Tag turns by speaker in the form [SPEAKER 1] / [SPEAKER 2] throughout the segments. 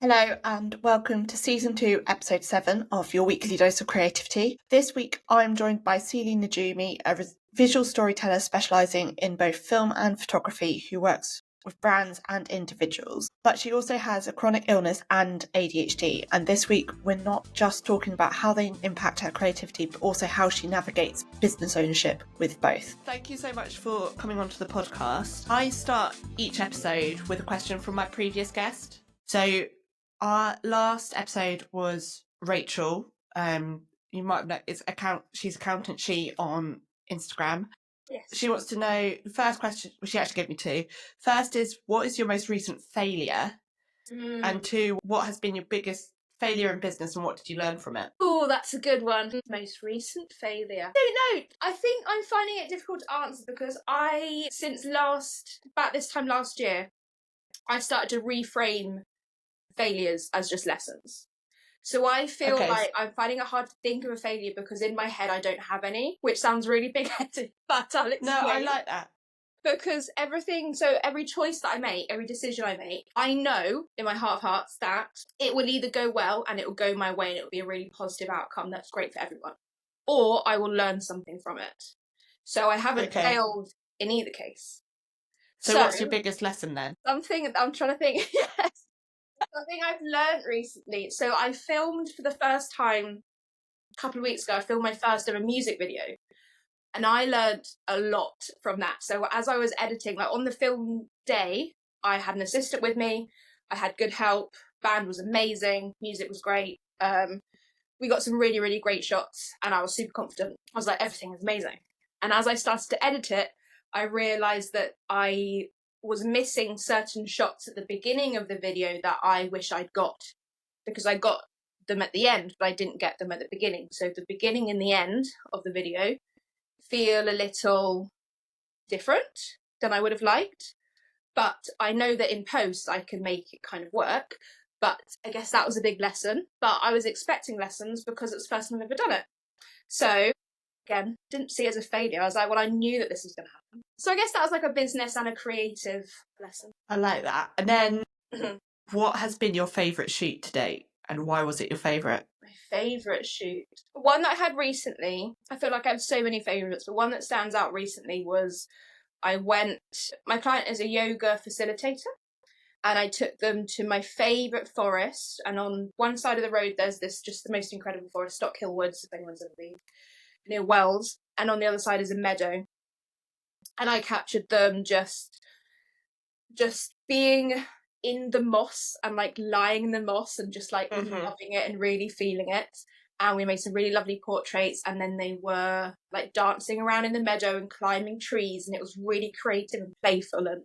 [SPEAKER 1] Hello and welcome to Season 2, Episode 7 of your weekly dose of creativity. This week I'm joined by Celie Nigoumi, a visual storyteller specialising in both film and photography who works with brands and individuals. But she also has a chronic illness and ADHD, and this week we're not just talking about how they impact her creativity, but also how she navigates business ownership with both. Thank you so much for coming onto the podcast. I start each episode with a question from my previous guest. So our last episode was Rachel. You might know she's accountant she on Instagram.
[SPEAKER 2] Yes.
[SPEAKER 1] She wants to know, the first question, well, she actually gave me two. First is, what is your most recent failure? And two, what has been your biggest failure in business and what did you learn from it?
[SPEAKER 2] Oh, that's a good one. Most recent failure. I don't know. I think I'm finding it difficult to answer because about this time last year, I started to reframe failures as just lessons. So I feel like I'm finding it hard to think of a failure because in my head I don't have any, which sounds really big-headed, but I'll explain.
[SPEAKER 1] No, I like that.
[SPEAKER 2] Because every choice that I make, every decision I make, I know in my heart of hearts that it will either go well and it will go my way and it will be a really positive outcome that's great for everyone, or I will learn something from it. So I haven't failed in either case.
[SPEAKER 1] So what's your biggest lesson then?
[SPEAKER 2] Something I'm trying to think. Yes. Something I've learned recently. So I filmed for the first time a couple of weeks ago. I filmed my first ever music video. And I learned a lot from that. So as I was editing, like on the film day, I had an assistant with me. I had good help. Band was amazing. Music was great. We got some really, really great shots. And I was super confident. I was like, everything is amazing. And as I started to edit it, I realised that I was missing certain shots at the beginning of the video that I wish I'd got, because I got them at the end, but I didn't get them at the beginning. So the beginning and the end of the video feel a little different than I would have liked, but I know that in post I can make it kind of work. But I guess that was a big lesson, but I was expecting lessons because it's the first time I've ever done it. So again, didn't see it as a failure. I was like, well, I knew that this was going to happen. So I guess that was like a business and a creative lesson.
[SPEAKER 1] I like that. And then what has been your favourite shoot to date and why was it your favourite?
[SPEAKER 2] My favourite shoot? One that I had recently, I feel like I have so many favourites, but one that stands out recently was my client is a yoga facilitator, and I took them to my favourite forest, and on one side of the road there's just the most incredible forest, Stock Hill Woods, if anyone's ever been, near Wells, and on the other side is a meadow. And I captured them just being in the moss and like lying in the moss and just like loving it and really feeling it. And we made some really lovely portraits, and then they were like dancing around in the meadow and climbing trees, and it was really creative and playful and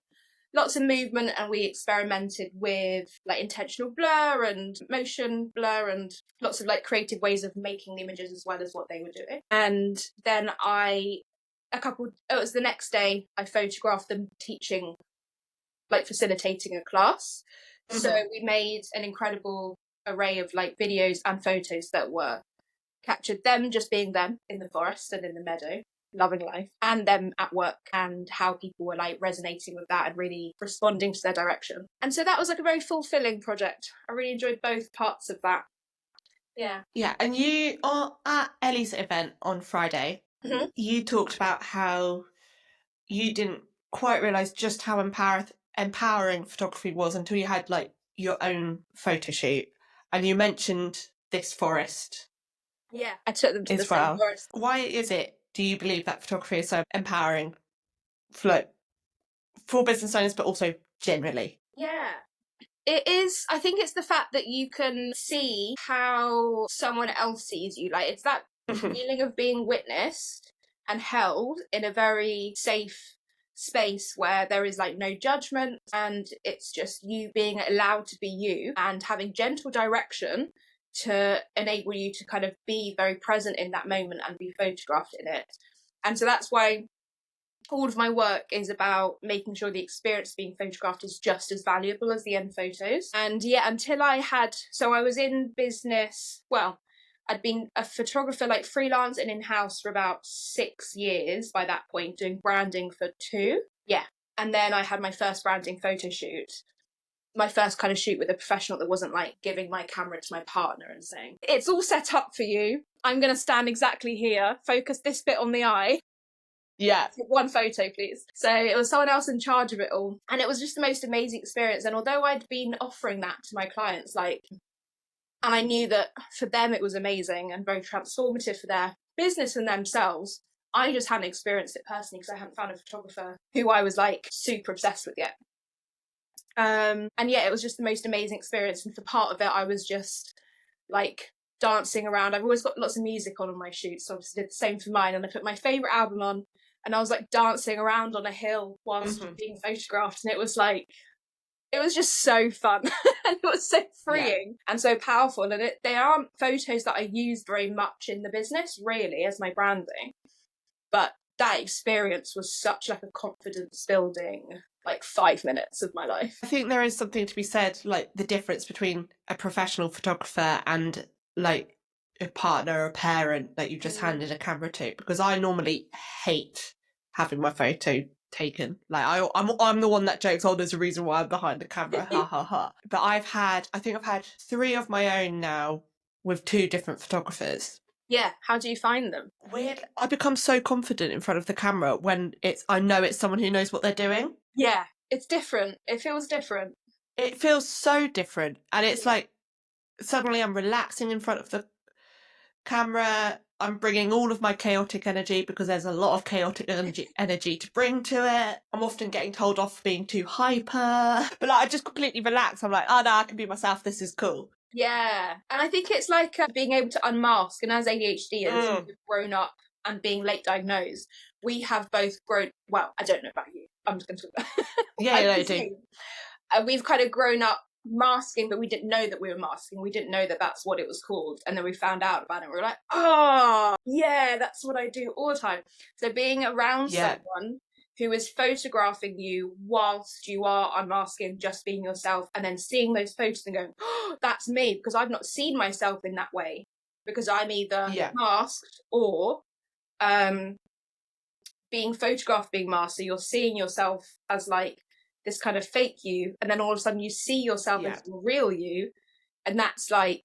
[SPEAKER 2] lots of movement. And we experimented with like intentional blur and motion blur and lots of like creative ways of making the images as well as what they were doing. And then it was the next day, I photographed them teaching, like facilitating a class. So we made an incredible array of like videos and photos that were captured them just being them in the forest and in the meadow, loving life, and them at work and how people were like resonating with that and really responding to their direction. And so that was like a very fulfilling project. I really enjoyed both parts of that. Yeah.
[SPEAKER 1] And you are at Ellie's event on Friday. You talked about how you didn't quite realise just how empowering photography was until you had like your own photo shoot, and you mentioned this forest.
[SPEAKER 2] Yeah, I took them to the same forest.
[SPEAKER 1] Why is it, do you believe, that photography is so empowering for business owners, but also generally?
[SPEAKER 2] Yeah. It is. I think it's the fact that you can see how someone else sees you. Like, it's that feeling of being witnessed and held in a very safe space where there is like no judgment, and it's just you being allowed to be you and having gentle direction to enable you to kind of be very present in that moment and be photographed in it. And so that's why all of my work is about making sure the experience being photographed is just as valuable as the end photos. And yeah, I was in business, I'd been a photographer, like freelance and in-house, for about 6 years by that point, doing branding for 2. Yeah. And then I had my first branding photo shoot. my first kind of shoot with a professional that wasn't like giving my camera to my partner and saying, it's all set up for you. I'm going to stand exactly here, focus this bit on the eye.
[SPEAKER 1] Yeah.
[SPEAKER 2] Take one photo, please. So it was someone else in charge of it all. And it was just the most amazing experience. And although I'd been offering that to my clients, like, and I knew that for them it was amazing and very transformative for their business and themselves, I just hadn't experienced it personally because I hadn't found a photographer who I was like super obsessed with yet. And yeah, it was just the most amazing experience. And for part of it, I was just like dancing around. I've always got lots of music on my shoots, so I obviously did the same for mine. And I put my favourite album on and I was like dancing around on a hill whilst being photographed. And it was like, it was just so fun. And it was so freeing and so powerful. And they aren't photos that I use very much in the business, really, as my branding. But that experience was such like a confidence building like 5 minutes of my life.
[SPEAKER 1] I think there is something to be said, like the difference between a professional photographer and like a partner or a parent that you just handed a camera to, because I normally hate having my photo taken. Like I'm the one that jokes, oh, there's a reason why I'm behind the camera, ha ha ha. But I think I've had 3 of my own now with 2 different photographers.
[SPEAKER 2] Yeah, how do you find them?
[SPEAKER 1] Weird. I become so confident in front of the camera when I know it's someone who knows what they're doing.
[SPEAKER 2] Yeah, it's different. It feels different.
[SPEAKER 1] It feels so different. And it's like, suddenly I'm relaxing in front of the camera. I'm bringing all of my chaotic energy because there's a lot of chaotic energy to bring to it. I'm often getting told off being too hyper. But like, I just completely relax. I'm like, oh no, I can be myself. This is cool.
[SPEAKER 2] Yeah. And I think it's like being able to unmask. And as ADHDers, we've grown up and being late diagnosed, we have both grown, well, I don't know about you. I'm just going to talk about
[SPEAKER 1] Yeah, I do.
[SPEAKER 2] We've kind of grown up masking, but we didn't know that we were masking. We didn't know that that's what it was called. And then we found out about it. We were like, oh, yeah, that's what I do all the time. So being around someone who is photographing you whilst you are unmasking, just being yourself, and then seeing those photos and going, oh, that's me, because I've not seen myself in that way, because I'm either masked or being photographed being masked. So you're seeing yourself as like this kind of fake you, and then all of a sudden you see yourself as the real you, and that's like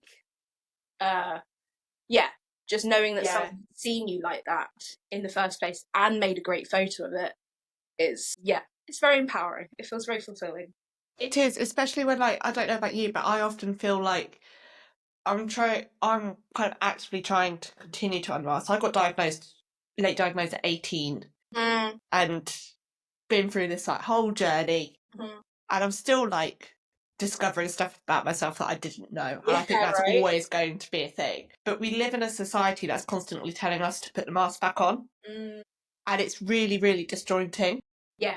[SPEAKER 2] just knowing that someone's seen you like that in the first place and made a great photo of it is it's very empowering. It feels very fulfilling.
[SPEAKER 1] It is, especially when, like, I don't know about you, but I often feel like I'm kind of actively trying to continue to unmask. I got late diagnosed at 18 and been through this like whole journey, and I'm still like discovering stuff about myself that I didn't know. And I think that's always going to be a thing. But we live in a society that's constantly telling us to put the mask back on. And it's really, really disjointing.
[SPEAKER 2] Yeah,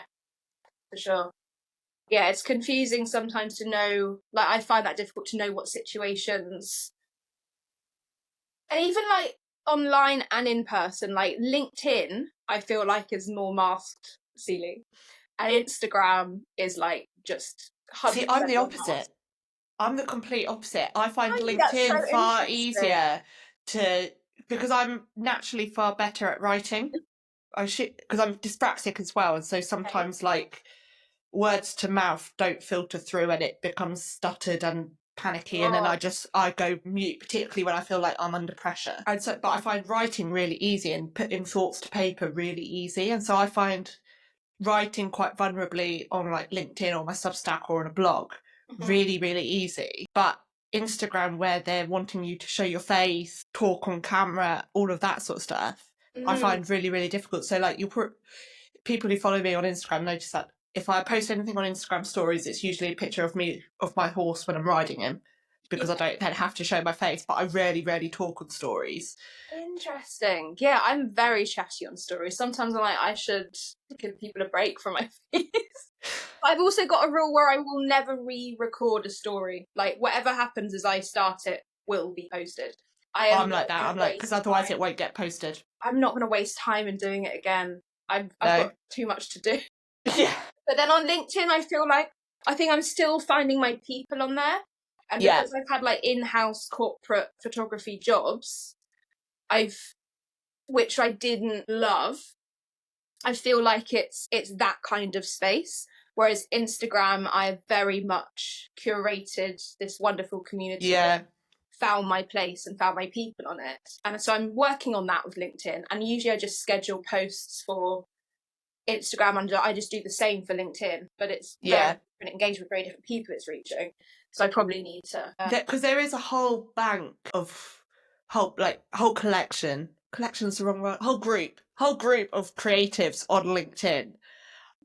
[SPEAKER 2] for sure. Yeah, it's confusing sometimes to know, like, I find that difficult to know what situations, and even like online and in person, like LinkedIn, I feel like is more masked, Celie, and Instagram is like just 100%.
[SPEAKER 1] See, I'm the opposite. Masked. I'm the complete opposite. I find LinkedIn far easier because I'm naturally far better at writing. Because I'm dyspraxic as well, and so sometimes like words to mouth don't filter through and it becomes stuttered and panicky, and then I go mute, particularly when I feel like I'm under pressure. And so, but I find writing really easy and putting thoughts to paper really easy, and so I find writing quite vulnerably on like LinkedIn or my Substack or on a blog really, really easy. But Instagram, where they're wanting you to show your face, talk on camera, all of that sort of stuff, I find really, really difficult. So like people who follow me on Instagram notice that if I post anything on Instagram stories, it's usually a picture of me, of my horse when I'm riding him, because I don't then have to show my face, but I rarely talk on stories.
[SPEAKER 2] Interesting. Yeah, I'm very chatty on stories. Sometimes I'm like, I should give people a break from my face. I've also got a rule where I will never re-record a story. Like, whatever happens as I start it will be posted.
[SPEAKER 1] I'm like that. I'm like, because otherwise it won't get posted.
[SPEAKER 2] I'm not going to waste time in doing it again. I've got too much to do.
[SPEAKER 1] Yeah.
[SPEAKER 2] But then on LinkedIn, I think I'm still finding my people on there. And because I've had like in-house corporate photography jobs, which I didn't love, I feel like it's that kind of space Whereas Instagram, I very much curated this wonderful community, found my place and found my people on it. And so I'm working on that with LinkedIn. And usually I just schedule posts for Instagram and I just do the same for LinkedIn. But it's very different engagement, very different people it's reaching. So I probably need to...
[SPEAKER 1] Because there is a whole bank of, whole collection's the wrong word, whole group of creatives on LinkedIn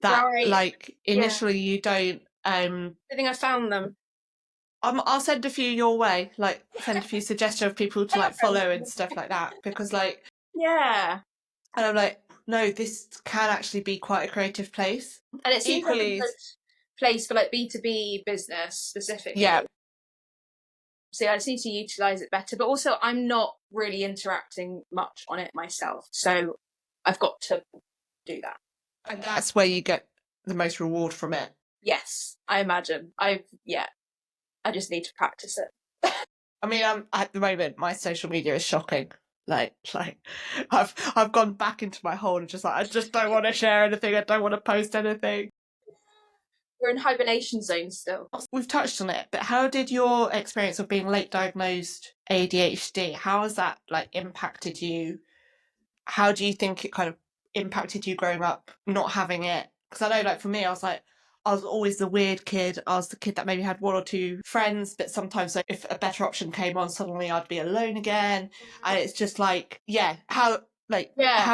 [SPEAKER 1] that like initially you don't... I
[SPEAKER 2] think I found them.
[SPEAKER 1] I'll send a few your way, like send a few suggestions of people to like follow and stuff like that, because like and I'm like, no, this can actually be quite a creative place,
[SPEAKER 2] and it seems like a good place for like B2B business specifically. So I just need to utilize it better, but also I'm not really interacting much on it myself, so I've got to do that,
[SPEAKER 1] and that's where you get the most reward from it.
[SPEAKER 2] Yes, I imagine. I just need to practice it.
[SPEAKER 1] I mean, at the moment, my social media is shocking. Like I've gone back into my hole and just like, I just don't want to share anything. I don't want to post anything.
[SPEAKER 2] We're in hibernation zone still.
[SPEAKER 1] We've touched on it, but how did your experience of being late diagnosed ADHD, how has that like impacted you? How do you think it kind of impacted you growing up, not having it? Because I know, like for me, I was always the weird kid. I was the kid that maybe had one or two friends, but sometimes like, if a better option came on, suddenly I'd be alone again. And it's just like, what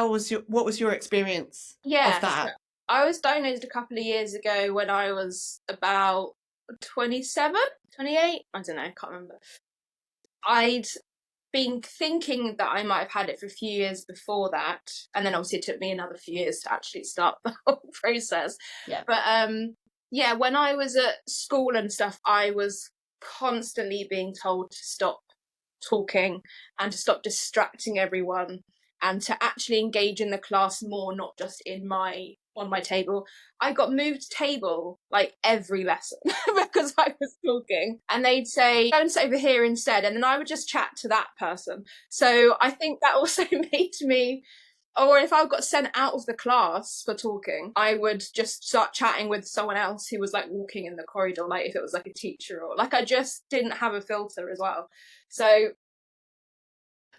[SPEAKER 1] was your experience of that?
[SPEAKER 2] So I was diagnosed a couple of years ago when I was about 27, 28. I don't know, I can't remember. I'd been thinking that I might have had it for a few years before that, and then obviously it took me another few years to actually start the whole process. But when I was at school and stuff, I was constantly being told to stop talking and to stop distracting everyone and to actually engage in the class more, not just on my table. I got moved table like every lesson because I was talking, and they'd say, go and sit over here instead, and then I would just chat to that person. So I think that also made me, or if I got sent out of the class for talking, I would just start chatting with someone else who was like walking in the corridor, like if it was like a teacher, or like I just didn't have a filter as well. So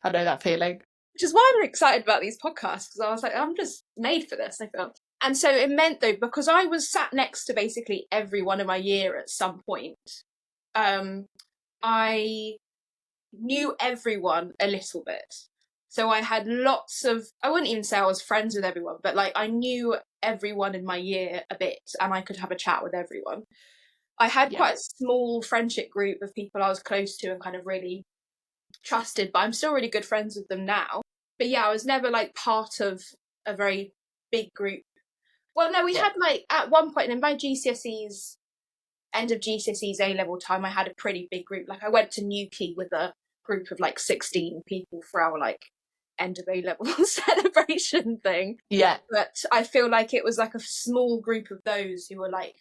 [SPEAKER 1] I know that feeling.
[SPEAKER 2] Which is why I'm excited about these podcasts, because I was like, I'm just made for this, I felt. And so it meant, though, because I was sat next to basically everyone in my year at some point, I knew everyone a little bit. So I had lots of, I wouldn't even say I was friends with everyone, but like I knew everyone in my year a bit and I could have a chat with everyone. I had quite a small friendship group of people I was close to and kind of really trusted, but I'm still really good friends with them now. But yeah, I was never like part of a very big group. Well, no, we had like at one point in my GCSEs, end of GCSEs A-level time, I had a pretty big group. Like I went to Newquay with a group of like 16 people for our like end of A-level celebration thing. But I feel like it was like a small group of those who were like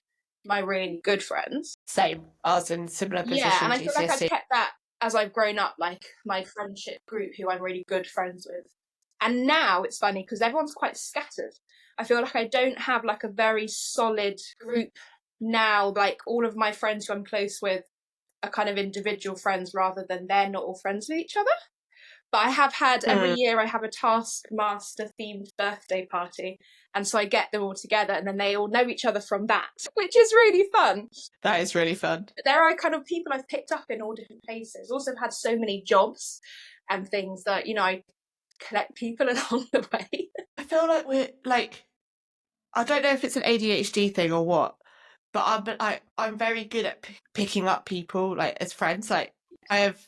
[SPEAKER 2] my really good friends.
[SPEAKER 1] Same. I was in similar position.
[SPEAKER 2] Yeah, and I feel like I've kept that as I've grown up, like my friendship group who I'm really good friends with. And now it's funny because everyone's quite scattered. I feel like I don't have like a very solid group now. Like all of my friends who I'm close with are kind of individual friends rather than they're not all friends with each other. But I have had every year I have a Taskmaster themed birthday party. And so I get them all together and then they all know each other from that, which is really fun.
[SPEAKER 1] That is really fun.
[SPEAKER 2] There are kind of people I've picked up in all different places. Also had so many jobs and things that, you know, I collect people along the way.
[SPEAKER 1] I feel like we're like, I don't know if it's an ADHD thing or what, but I'm very good at picking up people like as friends. Like I have,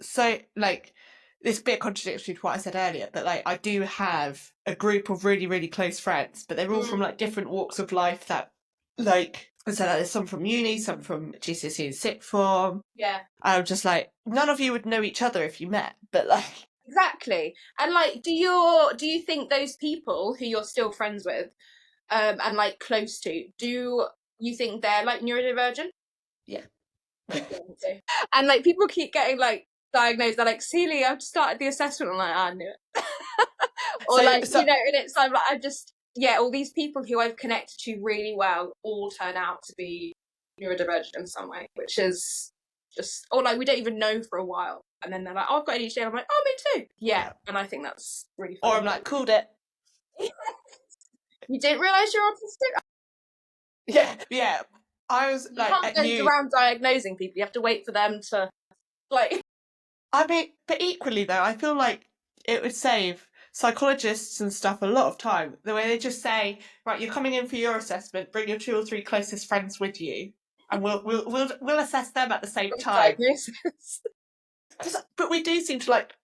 [SPEAKER 1] so like this bit contradictory to what I said earlier, but like I do have a group of really, really close friends, but they're all from like different walks of life that like, so like, there's some from uni, some from GCSE and sixth form.
[SPEAKER 2] Yeah.
[SPEAKER 1] I'm just like, none of you would know each other if you met, but like.
[SPEAKER 2] Exactly. And like, do you think those people who you're still friends with, and like close to, do you think they're like neurodivergent?
[SPEAKER 1] Yeah.
[SPEAKER 2] And like people keep getting like diagnosed. They're like, Celie, I've started the assessment. I'm like, I knew it. Or so, you know, and it's like I just all these people who I've connected to really well all turn out to be neurodivergent in some way, which is just, or like we don't even know for a while. And then they're like, oh, I've got ADHD. And I'm like, oh, me too. Yeah. And I think that's really funny.
[SPEAKER 1] Or I'm like, called it.
[SPEAKER 2] You didn't realise you're autistic?
[SPEAKER 1] Yeah. I was
[SPEAKER 2] You can't go around diagnosing people. You have to wait for them to, like.
[SPEAKER 1] I mean, but equally though, I feel like it would save psychologists and stuff a lot of time. The way they just say, right, you're coming in for your assessment, bring your 2 or 3 closest friends with you, and we'll assess them at the same time. But we do seem to like,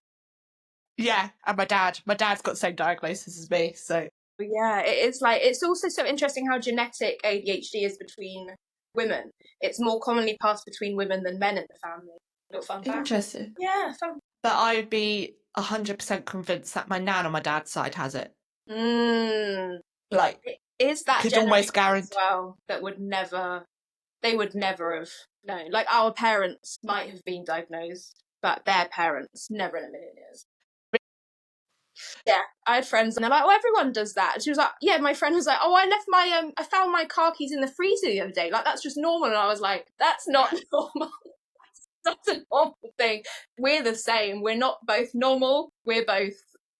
[SPEAKER 1] yeah. And my dad's got the same diagnosis as me, so.
[SPEAKER 2] But yeah, it is like, it's also so interesting how genetic ADHD is between women. It's more commonly passed between women than men in the family. Little fun fact.
[SPEAKER 1] Interesting.
[SPEAKER 2] Yeah, fun.
[SPEAKER 1] But I would be 100% convinced that my nan on my dad's side has it. Like,
[SPEAKER 2] it is that
[SPEAKER 1] could almost guarantee
[SPEAKER 2] as well that they would never have known. Like, our parents might have been diagnosed, but their parents never in a million years. Yeah, I had friends and they're like, oh, everyone does that. And she was like, yeah, my friend was like, oh, I found my car keys in the freezer the other day. Like, that's just normal. And I was like, that's not normal. That's a normal thing. We're the same. We're not both normal. We're both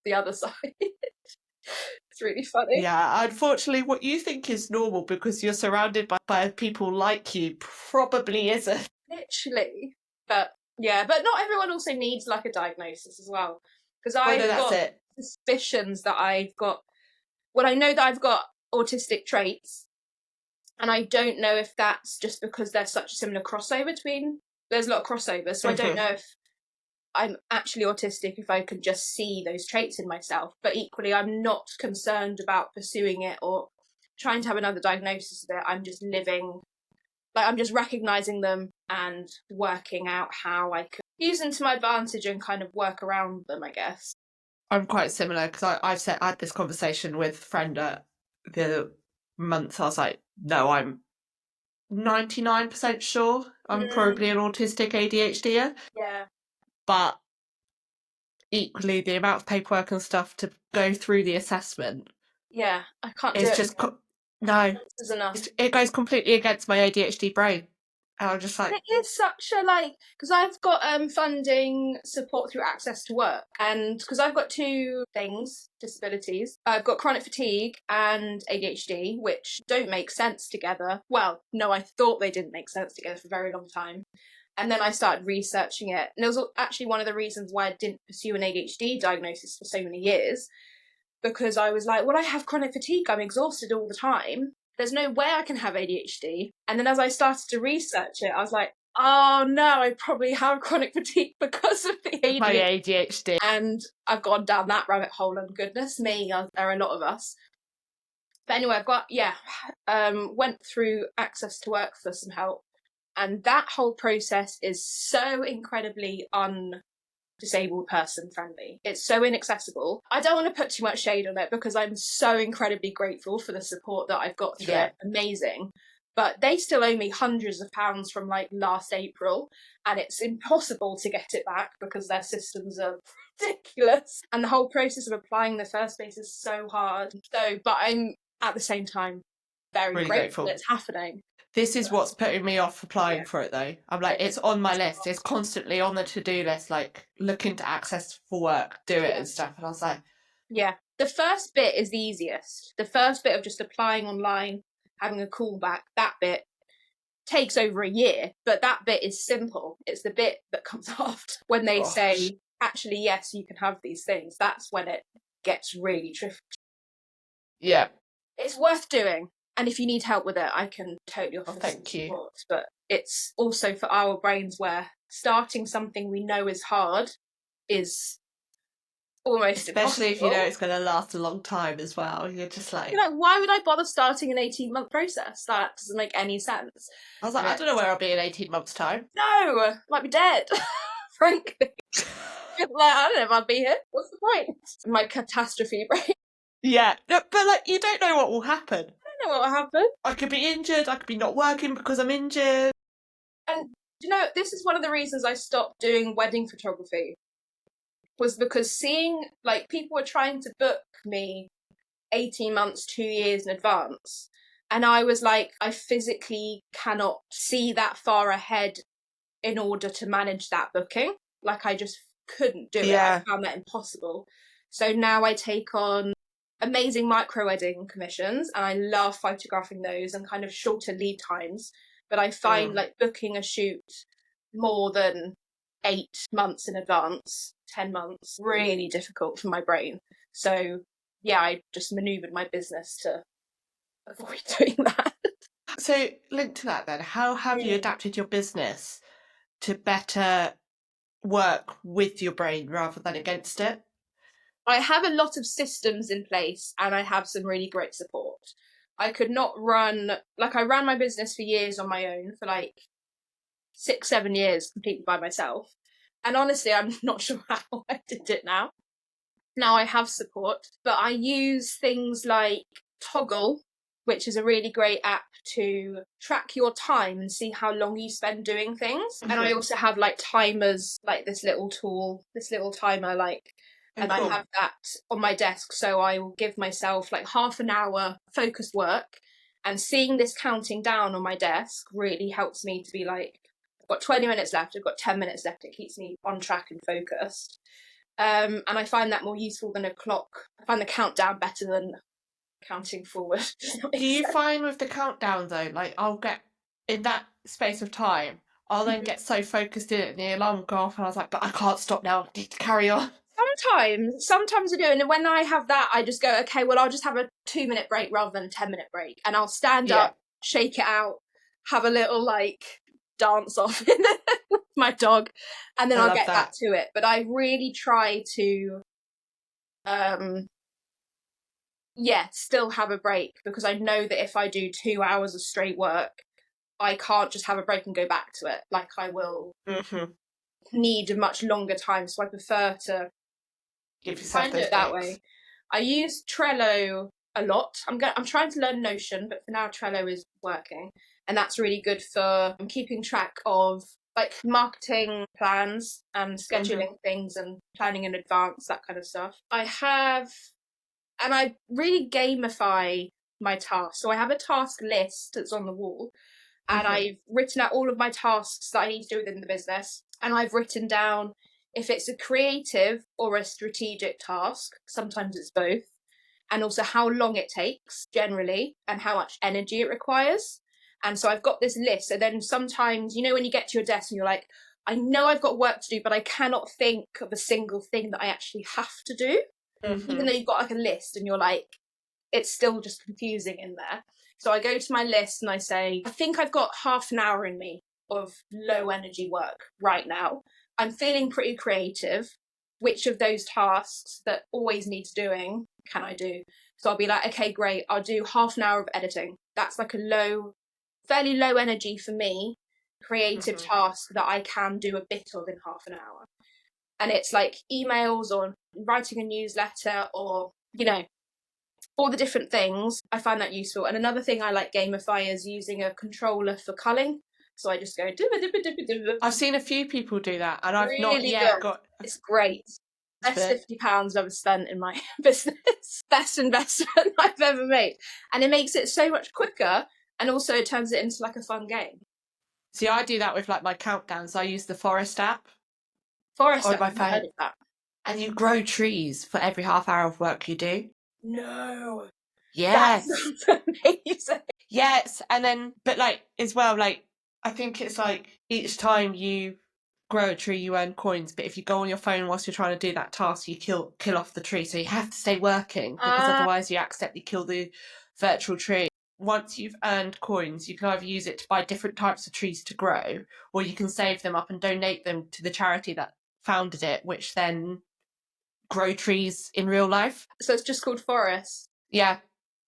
[SPEAKER 2] the other side. It's really funny.
[SPEAKER 1] Yeah, unfortunately, what you think is normal because you're surrounded by people like you probably isn't.
[SPEAKER 2] Literally. But yeah, but not everyone also needs like a diagnosis as well. Because I've got suspicions that I've got, well, I know that I've got autistic traits, and I don't know if that's just because there's such a similar crossover there's a lot of crossover, so I don't know if I'm actually autistic if I can just see those traits in myself. But equally, I'm not concerned about pursuing it or trying to have another diagnosis of it. I'm just living, like, I'm just recognising them and working out how I could use them to my advantage and kind of work around them, I guess.
[SPEAKER 1] I'm quite similar because I had this conversation with Frenda the other month. I was like, no, I'm 99% sure I'm probably an autistic ADHDer.
[SPEAKER 2] Yeah.
[SPEAKER 1] But equally, the amount of paperwork and stuff to go through the assessment.
[SPEAKER 2] Yeah, I can't do
[SPEAKER 1] it's
[SPEAKER 2] it.
[SPEAKER 1] Just no.
[SPEAKER 2] It's enough.
[SPEAKER 1] It goes completely against my ADHD brain. And I'm just like,
[SPEAKER 2] it is such a because I've got funding support through Access to Work, and because I've got 2 disabilities, I've got chronic fatigue and ADHD, which don't make sense together. Well, no, I thought they didn't make sense together for a very long time. And then I started researching it. And it was actually one of the reasons why I didn't pursue an ADHD diagnosis for so many years, because I was like, well, I have chronic fatigue. I'm exhausted all the time. There's no way I can have ADHD. And then as I started to research it, I was like, oh no, I probably have chronic fatigue because of the ADHD.
[SPEAKER 1] My ADHD.
[SPEAKER 2] And I've gone down that rabbit hole, and goodness me, there are a lot of us. But anyway, I've got, went through Access to Work for some help. And that whole process is so incredibly disabled person friendly. It's so inaccessible. I don't want to put too much shade on it because I'm so incredibly grateful for the support that I've got through it. Amazing. But they still owe me hundreds of pounds from like last April, and it's impossible to get it back because their systems are ridiculous. And the whole process of applying in the first place is so hard. But I'm at the same time very really grateful that it's happening.
[SPEAKER 1] This is what's putting me off applying for it though. I'm like, it's on my list. It's constantly on the to-do list, like looking to access for work, do it and stuff. And I was like,
[SPEAKER 2] yeah, the first bit is the easiest. The first bit of just applying online, having a callback, that bit takes over a year, but that bit is simple. It's the bit that comes after when they say, actually, yes, you can have these things. That's when it gets really tricky.
[SPEAKER 1] Yeah.
[SPEAKER 2] It's worth doing. And if you need help with it, I can totally offer some support. But it's also for our brains where starting something we know is hard is almost
[SPEAKER 1] especially
[SPEAKER 2] impossible.
[SPEAKER 1] If you know it's going to last a long time as well. You're just like,
[SPEAKER 2] why would I bother starting an 18-month process? That doesn't make any sense.
[SPEAKER 1] I was like, I don't know where I'll be in 18 months' time.
[SPEAKER 2] No, I might be dead, frankly. I don't know if I'll be here. What's the point? My catastrophe brain.
[SPEAKER 1] Yeah, no, but like you don't know what will happen.
[SPEAKER 2] I don't know what will happen.
[SPEAKER 1] I could be injured. I could be not working because I'm injured.
[SPEAKER 2] And this is one of the reasons I stopped doing wedding photography. Was because seeing people were trying to book me 18 months, 2 years in advance. And I was like, I physically cannot see that far ahead in order to manage that booking. Like, I just couldn't do it. I found that impossible. So now I take on amazing micro wedding commissions, and I love photographing those and kind of shorter lead times. But I find like booking a shoot more than 8 months in advance, 10 months, really difficult for my brain. So yeah, I just maneuvered my business to avoid doing that.
[SPEAKER 1] So linked to that then, how have you adapted your business to better work with your brain rather than against it?
[SPEAKER 2] I have a lot of systems in place, and I have some really great support. I could not run, like, I ran my business for years on my own, for like 6-7 years completely by myself. And honestly, I'm not sure how I did it now. Now I have support, but I use things like Toggle, which is a really great app to track your time and see how long you spend doing things. And I also have like timers, like this little tool, this little timer, like, and cool. I have that on my desk, so I will give myself like half an hour focused work, and seeing this counting down on my desk really helps me to be like, I've got 20 minutes left, I've got 10 minutes left. It keeps me on track and focused. And I find that more useful than a clock. I find the countdown better than counting forward.
[SPEAKER 1] Do you find with the countdown though, like I'll get in that space of time, I'll then get so focused in it and the alarm will go off and I was like, but I can't stop now, I need to carry on.
[SPEAKER 2] Sometimes I do, and when I have that, I just go, okay, well, I'll just have a 2-minute break rather than a 10-minute break, and I'll stand up, shake it out, have a little like dance off with my dog, and then I'll get back to it. But I really try to, still have a break, because I know that if I do 2 hours of straight work, I can't just have a break and go back to it. Like, I will need a much longer time, so I prefer to
[SPEAKER 1] give yourself those
[SPEAKER 2] that way. I use Trello a lot. I'm trying to learn Notion, but for now Trello is working, and that's really good for keeping track of like marketing plans and scheduling things and planning in advance, that kind of stuff. I really gamify my tasks. So I have a task list that's on the wall, and I've written out all of my tasks that I need to do within the business, and I've written down if it's a creative or a strategic task. Sometimes it's both. And also how long it takes generally and how much energy it requires. And so I've got this list. So then sometimes, you know, when you get to your desk and you're like, I know I've got work to do, but I cannot think of a single thing that I actually have to do. Even though you've got like a list, and you're like, it's still just confusing in there. So I go to my list and I say, I think I've got half an hour in me of low energy work right now. I'm feeling pretty creative. Which of those tasks that always needs doing can I do? So I'll be like, okay, great, I'll do half an hour of editing. That's like a fairly low energy for me, creative task that I can do a bit of in half an hour. And it's like emails or writing a newsletter or, you know, all the different things. I find that useful. And another thing I like gamify is using a controller for culling. So I just go,
[SPEAKER 1] I've seen a few people do that, and I've
[SPEAKER 2] really
[SPEAKER 1] not yet
[SPEAKER 2] good.
[SPEAKER 1] got.
[SPEAKER 2] It's great. Best £50 I've spent in my business. Best investment I've ever made. And it makes it so much quicker, and also it turns it into like a fun game.
[SPEAKER 1] See, I do that with like my countdowns. I use the Forest app.
[SPEAKER 2] Forest app, I've heard of that.
[SPEAKER 1] And you grow trees for every half hour of work you do.
[SPEAKER 2] No.
[SPEAKER 1] Yes.
[SPEAKER 2] That's amazing.
[SPEAKER 1] Yes, and then, but like, as well, like, I think it's like each time you grow a tree, you earn coins. But if you go on your phone whilst you're trying to do that task, you kill off the tree. So you have to stay working, because otherwise you accidentally kill the virtual tree. Once you've earned coins, you can either use it to buy different types of trees to grow, or you can save them up and donate them to the charity that founded it, which then grow trees in real life.
[SPEAKER 2] So it's just called Forest?
[SPEAKER 1] Yeah.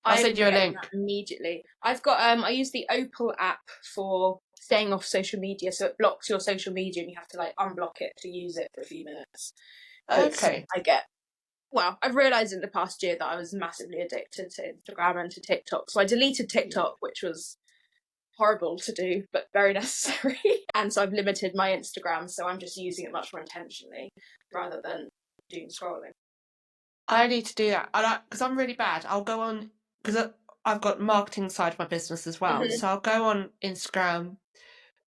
[SPEAKER 1] I'll send you a link.
[SPEAKER 2] Immediately. I've got, I use the Opal app for staying off social media, so it blocks your social media and you have to like unblock it to use it for a few minutes.
[SPEAKER 1] Okay.
[SPEAKER 2] I've realised in the past year that I was massively addicted to Instagram and to TikTok, so I deleted TikTok, which was horrible to do, but very necessary. And so I've limited my Instagram, so I'm just using it much more intentionally rather than doom scrolling.
[SPEAKER 1] I need to do that. Because I'm really bad. I'll go on, because I've got marketing side of my business as well. So I'll go on Instagram,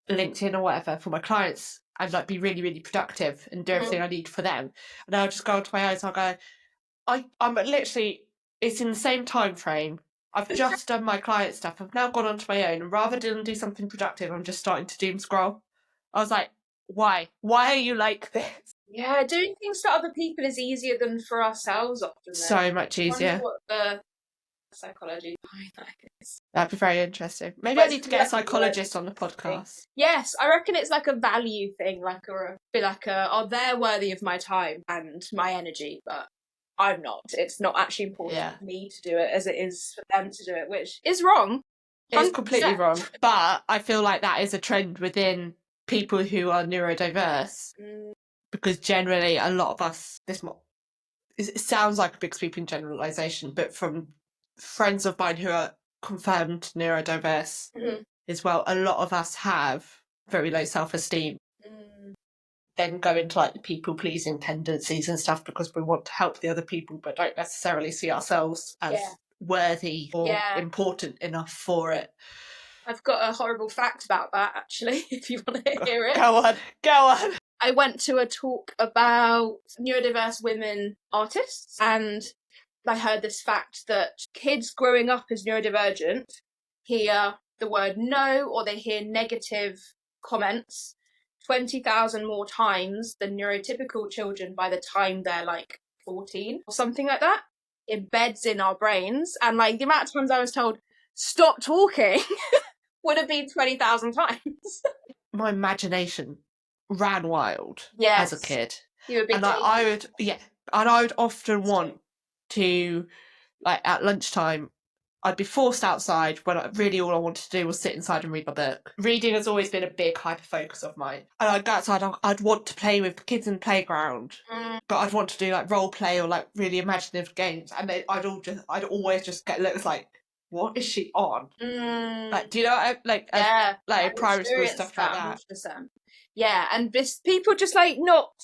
[SPEAKER 1] LinkedIn or whatever for my clients and like be really, really productive and do everything I need for them. And I'll just go onto my own. So I'll go, I'm literally, it's in the same time frame. I've just done my client stuff. I've now gone onto my own, and rather than do something productive, I'm just starting to doom scroll. I was like, why? Why are you like this?
[SPEAKER 2] Yeah, doing things for other people is easier than for ourselves often.
[SPEAKER 1] So much easier.
[SPEAKER 2] I wonder what the psychology behind that is.
[SPEAKER 1] That'd be very interesting. Maybe I need to get a psychologist on the podcast.
[SPEAKER 2] Yes, I reckon it's like a value thing, oh, they're worthy of my time and my energy, but I'm not. It's not actually important for me to do it as it is for them to do it, which is wrong.
[SPEAKER 1] It's completely wrong. But I feel like that is a trend within people who are neurodiverse, because generally a lot of us, it sounds like a big sweeping generalisation, but from friends of mine who are confirmed neurodiverse as well, a lot of us have very low self-esteem. Then go into like the people-pleasing tendencies and stuff because we want to help the other people but don't necessarily see ourselves as worthy or important enough for it.
[SPEAKER 2] I've got a horrible fact about that, actually, if you want to hear it.
[SPEAKER 1] Go on.
[SPEAKER 2] I went to a talk about neurodiverse women artists, and I heard this fact that kids growing up as neurodivergent hear the word no, or they hear negative comments 20,000 more times than neurotypical children by the time they're like 14 or something like that. It embeds in our brains, and like the amount of times I was told, stop talking, would have been 20,000 times.
[SPEAKER 1] My imagination ran wild as a kid.
[SPEAKER 2] You were a big
[SPEAKER 1] and I would often want to, like at lunchtime, I'd be forced outside when all I wanted to do was sit inside and read my book. Reading has always been a big hyper focus of mine. And I'd go outside, I'd want to play with kids in the playground, but I'd want to do like role play or like really imaginative games, and I'd always just get looks like, what is she on? Like, do you know what like primary school stuff like that?
[SPEAKER 2] 100%. Yeah, and people just like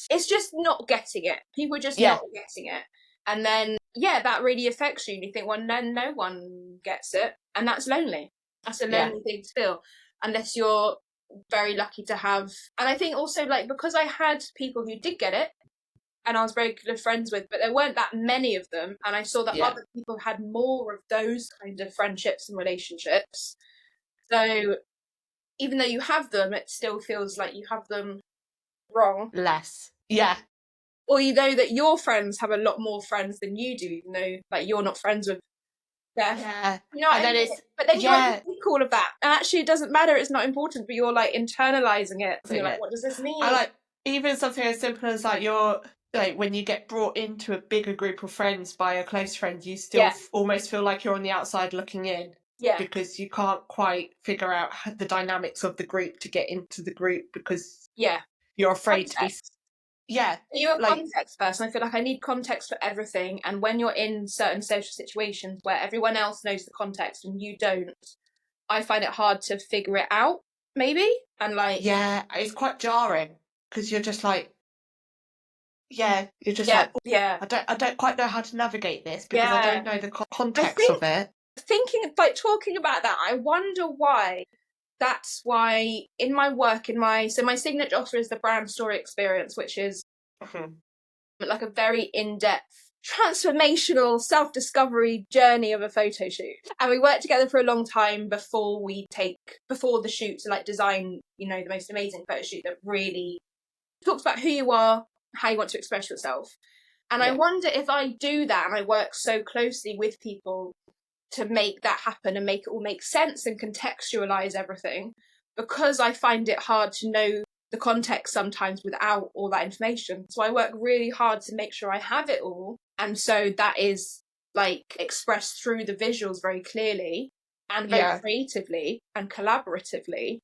[SPEAKER 2] it's just not getting it. People just not getting it. And then, that really affects you. And you think, well, no one gets it. And that's lonely. That's a lonely thing to feel. Unless you're very lucky to have. And I think also, like, because I had people who did get it, and I was very good friends with, but there weren't that many of them. And I saw that other people had more of those kind of friendships and relationships. So even though you have them, it still feels like you have them wrong.
[SPEAKER 1] Less. Yeah.
[SPEAKER 2] Or you know that your friends have a lot more friends than you do, even though like you're not friends with them.
[SPEAKER 1] Yeah.
[SPEAKER 2] You know what I mean? But then you're like, you think all of that. And actually it doesn't matter, it's not important, but you're like internalizing it. So you're like, what does this mean?
[SPEAKER 1] I like even something as simple as like you're like when you get brought into a bigger group of friends by a close friend, you still almost feel like you're on the outside looking in. Yeah. Because you can't quite figure out the dynamics of the group to get into the group because you're afraid to be. Yeah.
[SPEAKER 2] You're a context person. I feel like I need context for everything. And when you're in certain social situations where everyone else knows the context and you don't, I find it hard to figure it out, maybe. And like.
[SPEAKER 1] Yeah, it's quite jarring because you're just like, you're just like, I don't quite know how to navigate this because I don't know the context of it.
[SPEAKER 2] Talking about that, I wonder why. That's why in my work, my signature offer is the brand story experience, which is like a very in-depth, transformational self-discovery journey of a photo shoot. And we work together for a long time before the shoot to like design, the most amazing photo shoot that really talks about who you are, how you want to express yourself. And I wonder if I do that and I work so closely with people to make that happen and make it all make sense and contextualize everything, because I find it hard to know the context sometimes without all that information. So I work really hard to make sure I have it all. And so that is like expressed through the visuals very clearly and very creatively and collaboratively.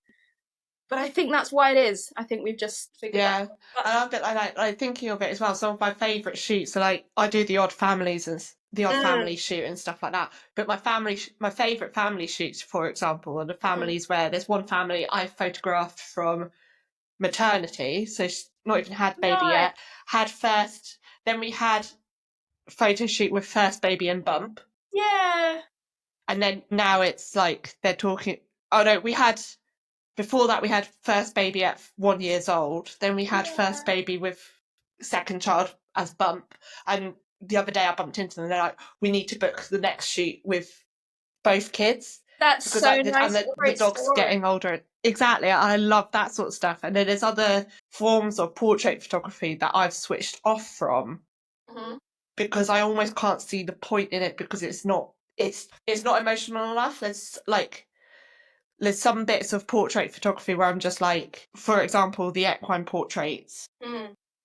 [SPEAKER 2] But I think that's why it is. I think we've just figured that out.
[SPEAKER 1] And I'm a bit like thinking of it as well. Some of my favourite shoots are like I do the odd families and the odd family shoot and stuff like that. But my favourite family shoots, for example, are the families where there's one family I photographed from maternity, so she's not even had baby yet. Had first, then we had photo shoot with first baby and bump.
[SPEAKER 2] Yeah.
[SPEAKER 1] And then now it's like they're talking. Oh no, before that we had first baby at 1 year old. Then we had first baby with second child as bump. And the other day I bumped into them and they're like, we need to book the next shoot with both kids.
[SPEAKER 2] That's
[SPEAKER 1] because
[SPEAKER 2] so
[SPEAKER 1] like,
[SPEAKER 2] nice.
[SPEAKER 1] And the dog's getting older. Exactly. I love that sort of stuff. And then there's other forms of portrait photography that I've switched off from because I almost can't see the point in it because it's not emotional enough. There's some bits of portrait photography where I'm just like, for example, the equine portraits.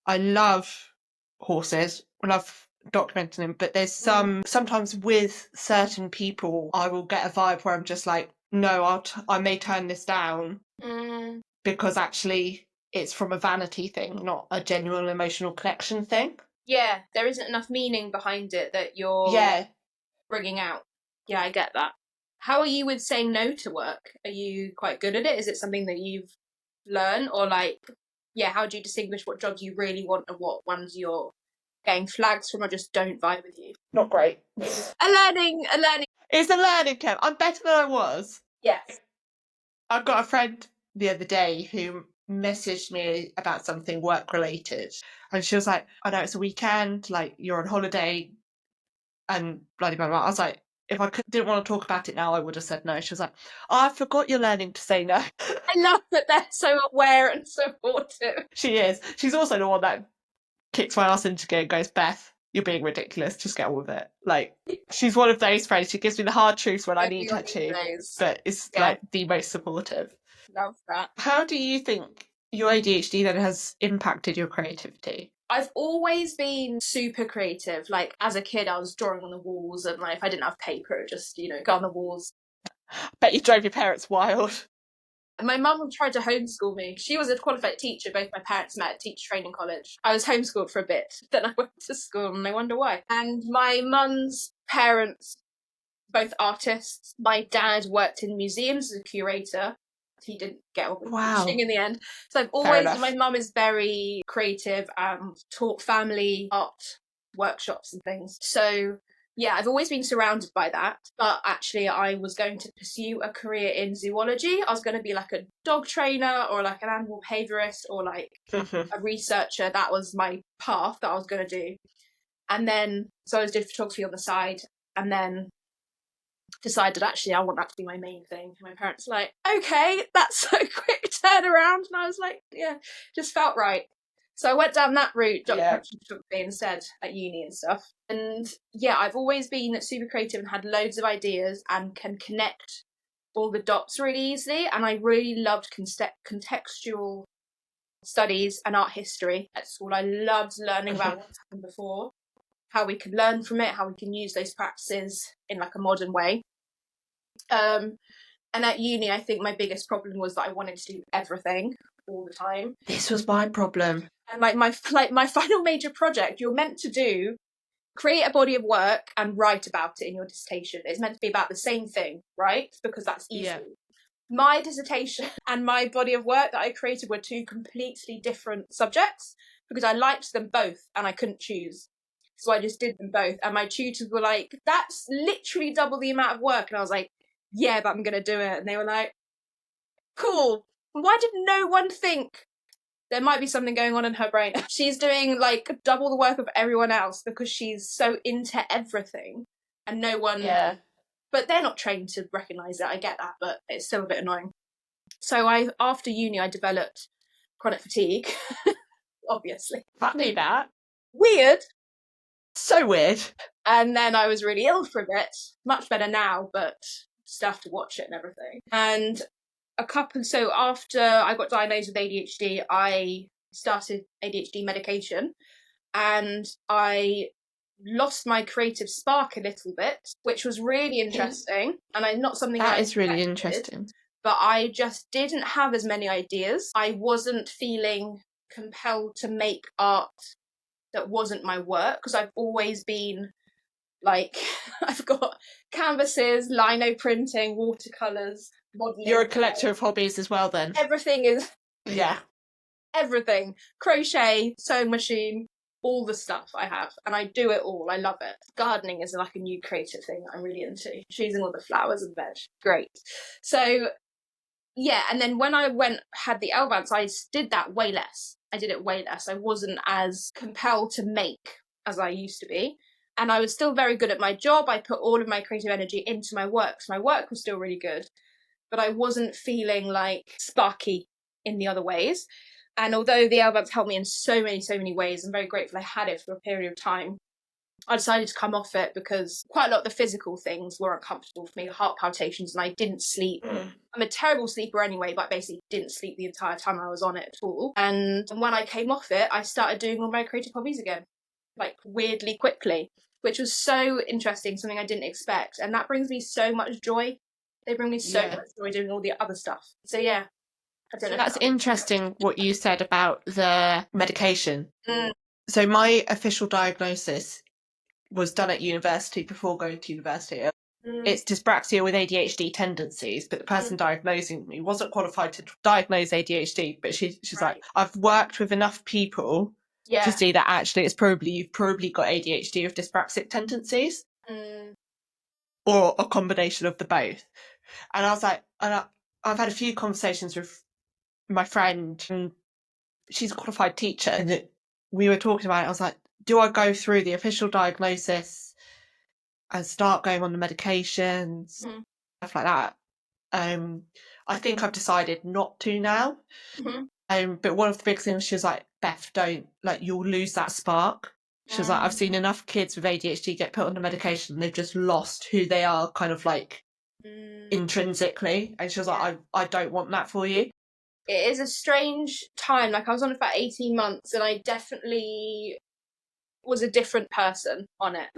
[SPEAKER 1] I love horses. I love documenting them, but there's sometimes with certain people, I will get a vibe where I'm just like, no, I may turn this down because actually it's from a vanity thing, not a genuine emotional connection thing.
[SPEAKER 2] Yeah, there isn't enough meaning behind it that you're bringing out. Yeah, I get that. How are you with saying no to work? Are you quite good at it? Is it something that you've learned? Or like, how do you distinguish what jobs you really want and what ones you're getting flags from or just don't vibe with you?
[SPEAKER 1] Not great.
[SPEAKER 2] A learning.
[SPEAKER 1] It's a learning curve. I'm better than I was.
[SPEAKER 2] Yes.
[SPEAKER 1] I've got a friend the other day who messaged me about something work related, and she was like, I know it's a weekend, like you're on holiday and blah blah blah. I was like, if I didn't want to talk about it now, I would have said no. She was like, I forgot you're learning to say no.
[SPEAKER 2] I love that they're so aware and supportive.
[SPEAKER 1] She is. She's also the one that kicks my ass into gear and goes, Beth, you're being ridiculous, just get on with it. Like, she's one of those friends. She gives me the hard truths when I need her to, but it's like the most supportive.
[SPEAKER 2] Love that.
[SPEAKER 1] How do you think your ADHD then has impacted your creativity?
[SPEAKER 2] I've always been super creative. Like, as a kid, I was drawing on the walls, and like, if I didn't have paper, just, go on the walls.
[SPEAKER 1] Bet you drove your parents wild.
[SPEAKER 2] My mum tried to homeschool me. She was a qualified teacher. Both my parents met at teacher training college. I was homeschooled for a bit. Then I went to school, and I wonder why. And my mum's parents, both artists. My dad worked in museums as a curator. He didn't get on with teaching in the end. So I've always, my mum is very creative and taught family art workshops and things. So yeah, I've always been surrounded by that. But actually I was going to pursue a career in zoology. I was going to be like a dog trainer or like an animal behaviourist or like a researcher. That was my path that I was going to do. And then, so I was doing photography on the side and then decided actually I want that to be my main thing. And my parents were like, okay, that's a quick turnaround. And I was like, yeah, just felt right. So I went down that route, documentary photography instead at uni and stuff. And yeah, I've always been super creative and had loads of ideas and can connect all the dots really easily. And I really loved contextual studies and art history at school. I loved learning about what's happened before, how we can learn from it, how we can use those practices in like a modern way. And at uni, I think my biggest problem was that I wanted to do everything all the time.
[SPEAKER 1] This was my problem.
[SPEAKER 2] And like my final major project, you're meant to create a body of work and write about it in your dissertation. It's meant to be about the same thing, right? Because that's easy. Yeah. My dissertation and my body of work that I created were two completely different subjects because I liked them both and I couldn't choose. So I just did them both. And my tutors were like, that's literally double the amount of work. And I was like, yeah, but I'm going to do it. And they were like, cool. Why did no one think there might be something going on in her brain? She's doing like double the work of everyone else because she's so into everything and no one...
[SPEAKER 1] Yeah.
[SPEAKER 2] But they're not trained to recognise it, I get that, but it's still a bit annoying. So after uni, I developed chronic fatigue, obviously.
[SPEAKER 1] Funny that.
[SPEAKER 2] Weird.
[SPEAKER 1] So weird.
[SPEAKER 2] And then I was really ill for a bit. Much better now, but still have to watch it and everything. And so after I got diagnosed with ADHD, I started ADHD medication and I lost my creative spark a little bit, which was really interesting. And I'm not something
[SPEAKER 1] that is really interesting.
[SPEAKER 2] But I just didn't have as many ideas. I wasn't feeling compelled to make art that wasn't my work because I've always been like, I've got canvases, lino printing, watercolours, modelling.
[SPEAKER 1] You're a collector of hobbies as well then?
[SPEAKER 2] Everything is...
[SPEAKER 1] Yeah.
[SPEAKER 2] Everything. Crochet, sewing machine, all the stuff I have, and I do it all. I love it. Gardening is like a new creative thing that I'm really into. Choosing all the flowers and veg. Great. So yeah, and then when I had the LVADs, I did that way less. I did it way less. I wasn't as compelled to make as I used to be. And I was still very good at my job. I put all of my creative energy into my work. So my work was still really good, but I wasn't feeling like sparky in the other ways. And although the LVADs helped me in so many ways, I'm very grateful I had it for a period of time, I decided to come off it because quite a lot of the physical things were uncomfortable for me, heart palpitations, and I didn't sleep. I'm a terrible sleeper anyway, but I basically didn't sleep the entire time I was on it at all. And when I came off it, I started doing all my creative hobbies again, like weirdly quickly, which was so interesting, something I didn't expect. And that brings me so much joy. They bring me so much joy doing all the other stuff. So yeah. I don't know.
[SPEAKER 1] That's interesting what you said about the medication. So my official diagnosis was done at university before going to university. It's dyspraxia with ADHD tendencies, but the person diagnosing me wasn't qualified to diagnose ADHD, but she's right. Like, I've worked with enough people to see that actually you've probably got ADHD with dyspraxic tendencies, or a combination of the both. And I was like, I've had a few conversations with my friend, and she's a qualified teacher, and we were talking about it. I was like, do I go through the official diagnosis and start going on the medications, stuff like that? I think I've decided not to now. But one of the big things, she was like, Beth, don't, like, you'll lose that spark. She was like, I've seen enough kids with ADHD get put on the medication, they've just lost who they are kind of like intrinsically. And she was like, I don't want that for you.
[SPEAKER 2] It is a strange time. Like, I was on it for 18 months and I definitely was a different person on it.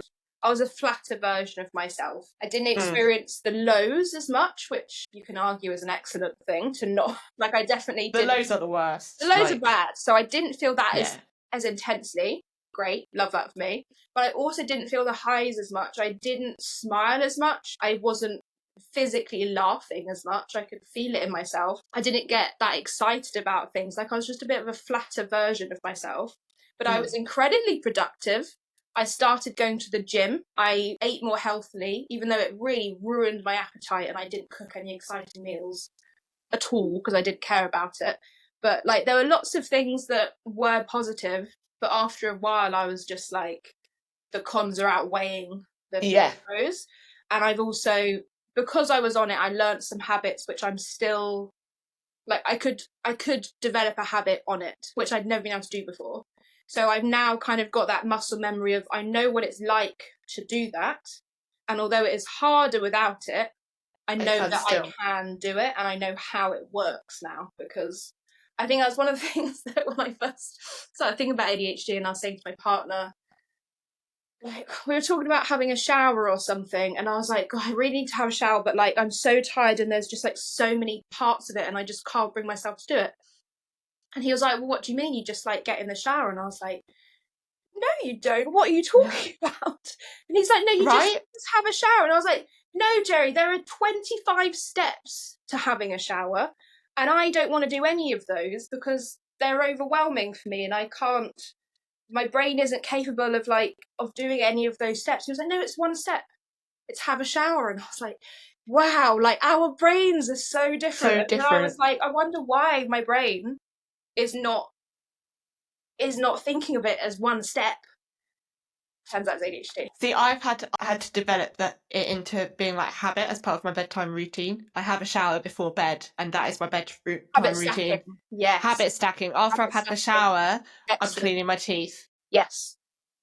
[SPEAKER 2] I was a flatter version of myself. I didn't experience the lows as much, which you can argue is an excellent thing to not. Like, I definitely did.
[SPEAKER 1] The lows are the worst.
[SPEAKER 2] The lows are bad. So I didn't feel that as intensely. Great. Love that for me. But I also didn't feel the highs as much. I didn't smile as much. I wasn't physically laughing as much. I could feel it in myself. I didn't get that excited about things. Like, I was just a bit of a flatter version of myself. But I was incredibly productive. I started going to the gym. I ate more healthily, even though it really ruined my appetite and I didn't cook any exciting meals at all because I didn't care about it. But like, there were lots of things that were positive, but after a while I was just like, the cons are outweighing the pros. And I've also, because I was on it, I learned some habits which I'm still like, I could develop a habit on it, which I'd never been able to do before. So I've now kind of got that muscle memory of, I know what it's like to do that. And although it is harder without it, I know that I can do it and I know how it works now, because I think that's one of the things that when I first started thinking about ADHD and I was saying to my partner, like, we were talking about having a shower or something, and I was like, God, I really need to have a shower, but like, I'm so tired and there's just like so many parts of it and I just can't bring myself to do it. And he was like, well, what do you mean? You just like get in the shower? And I was like, no, you don't. What are you talking about? And he's like, no, you just have a shower. And I was like, no, Jerry, there are 25 steps to having a shower. And I don't want to do any of those because they're overwhelming for me. And I can't, my brain isn't capable of doing any of those steps. He was like, no, it's one step. It's have a shower. And I was like, wow, like our brains are so different.
[SPEAKER 1] So different.
[SPEAKER 2] And I was like, I wonder why my brain is not thinking of it as one step. Turns out it's ADHD.
[SPEAKER 1] See, I had to develop it into being like habit as part of my bedtime routine. I have a shower before bed, and that is my bedtime routine.
[SPEAKER 2] Stacking. Yes.
[SPEAKER 1] Habit stacking. After I've had the shower, I'm cleaning my teeth.
[SPEAKER 2] Yes.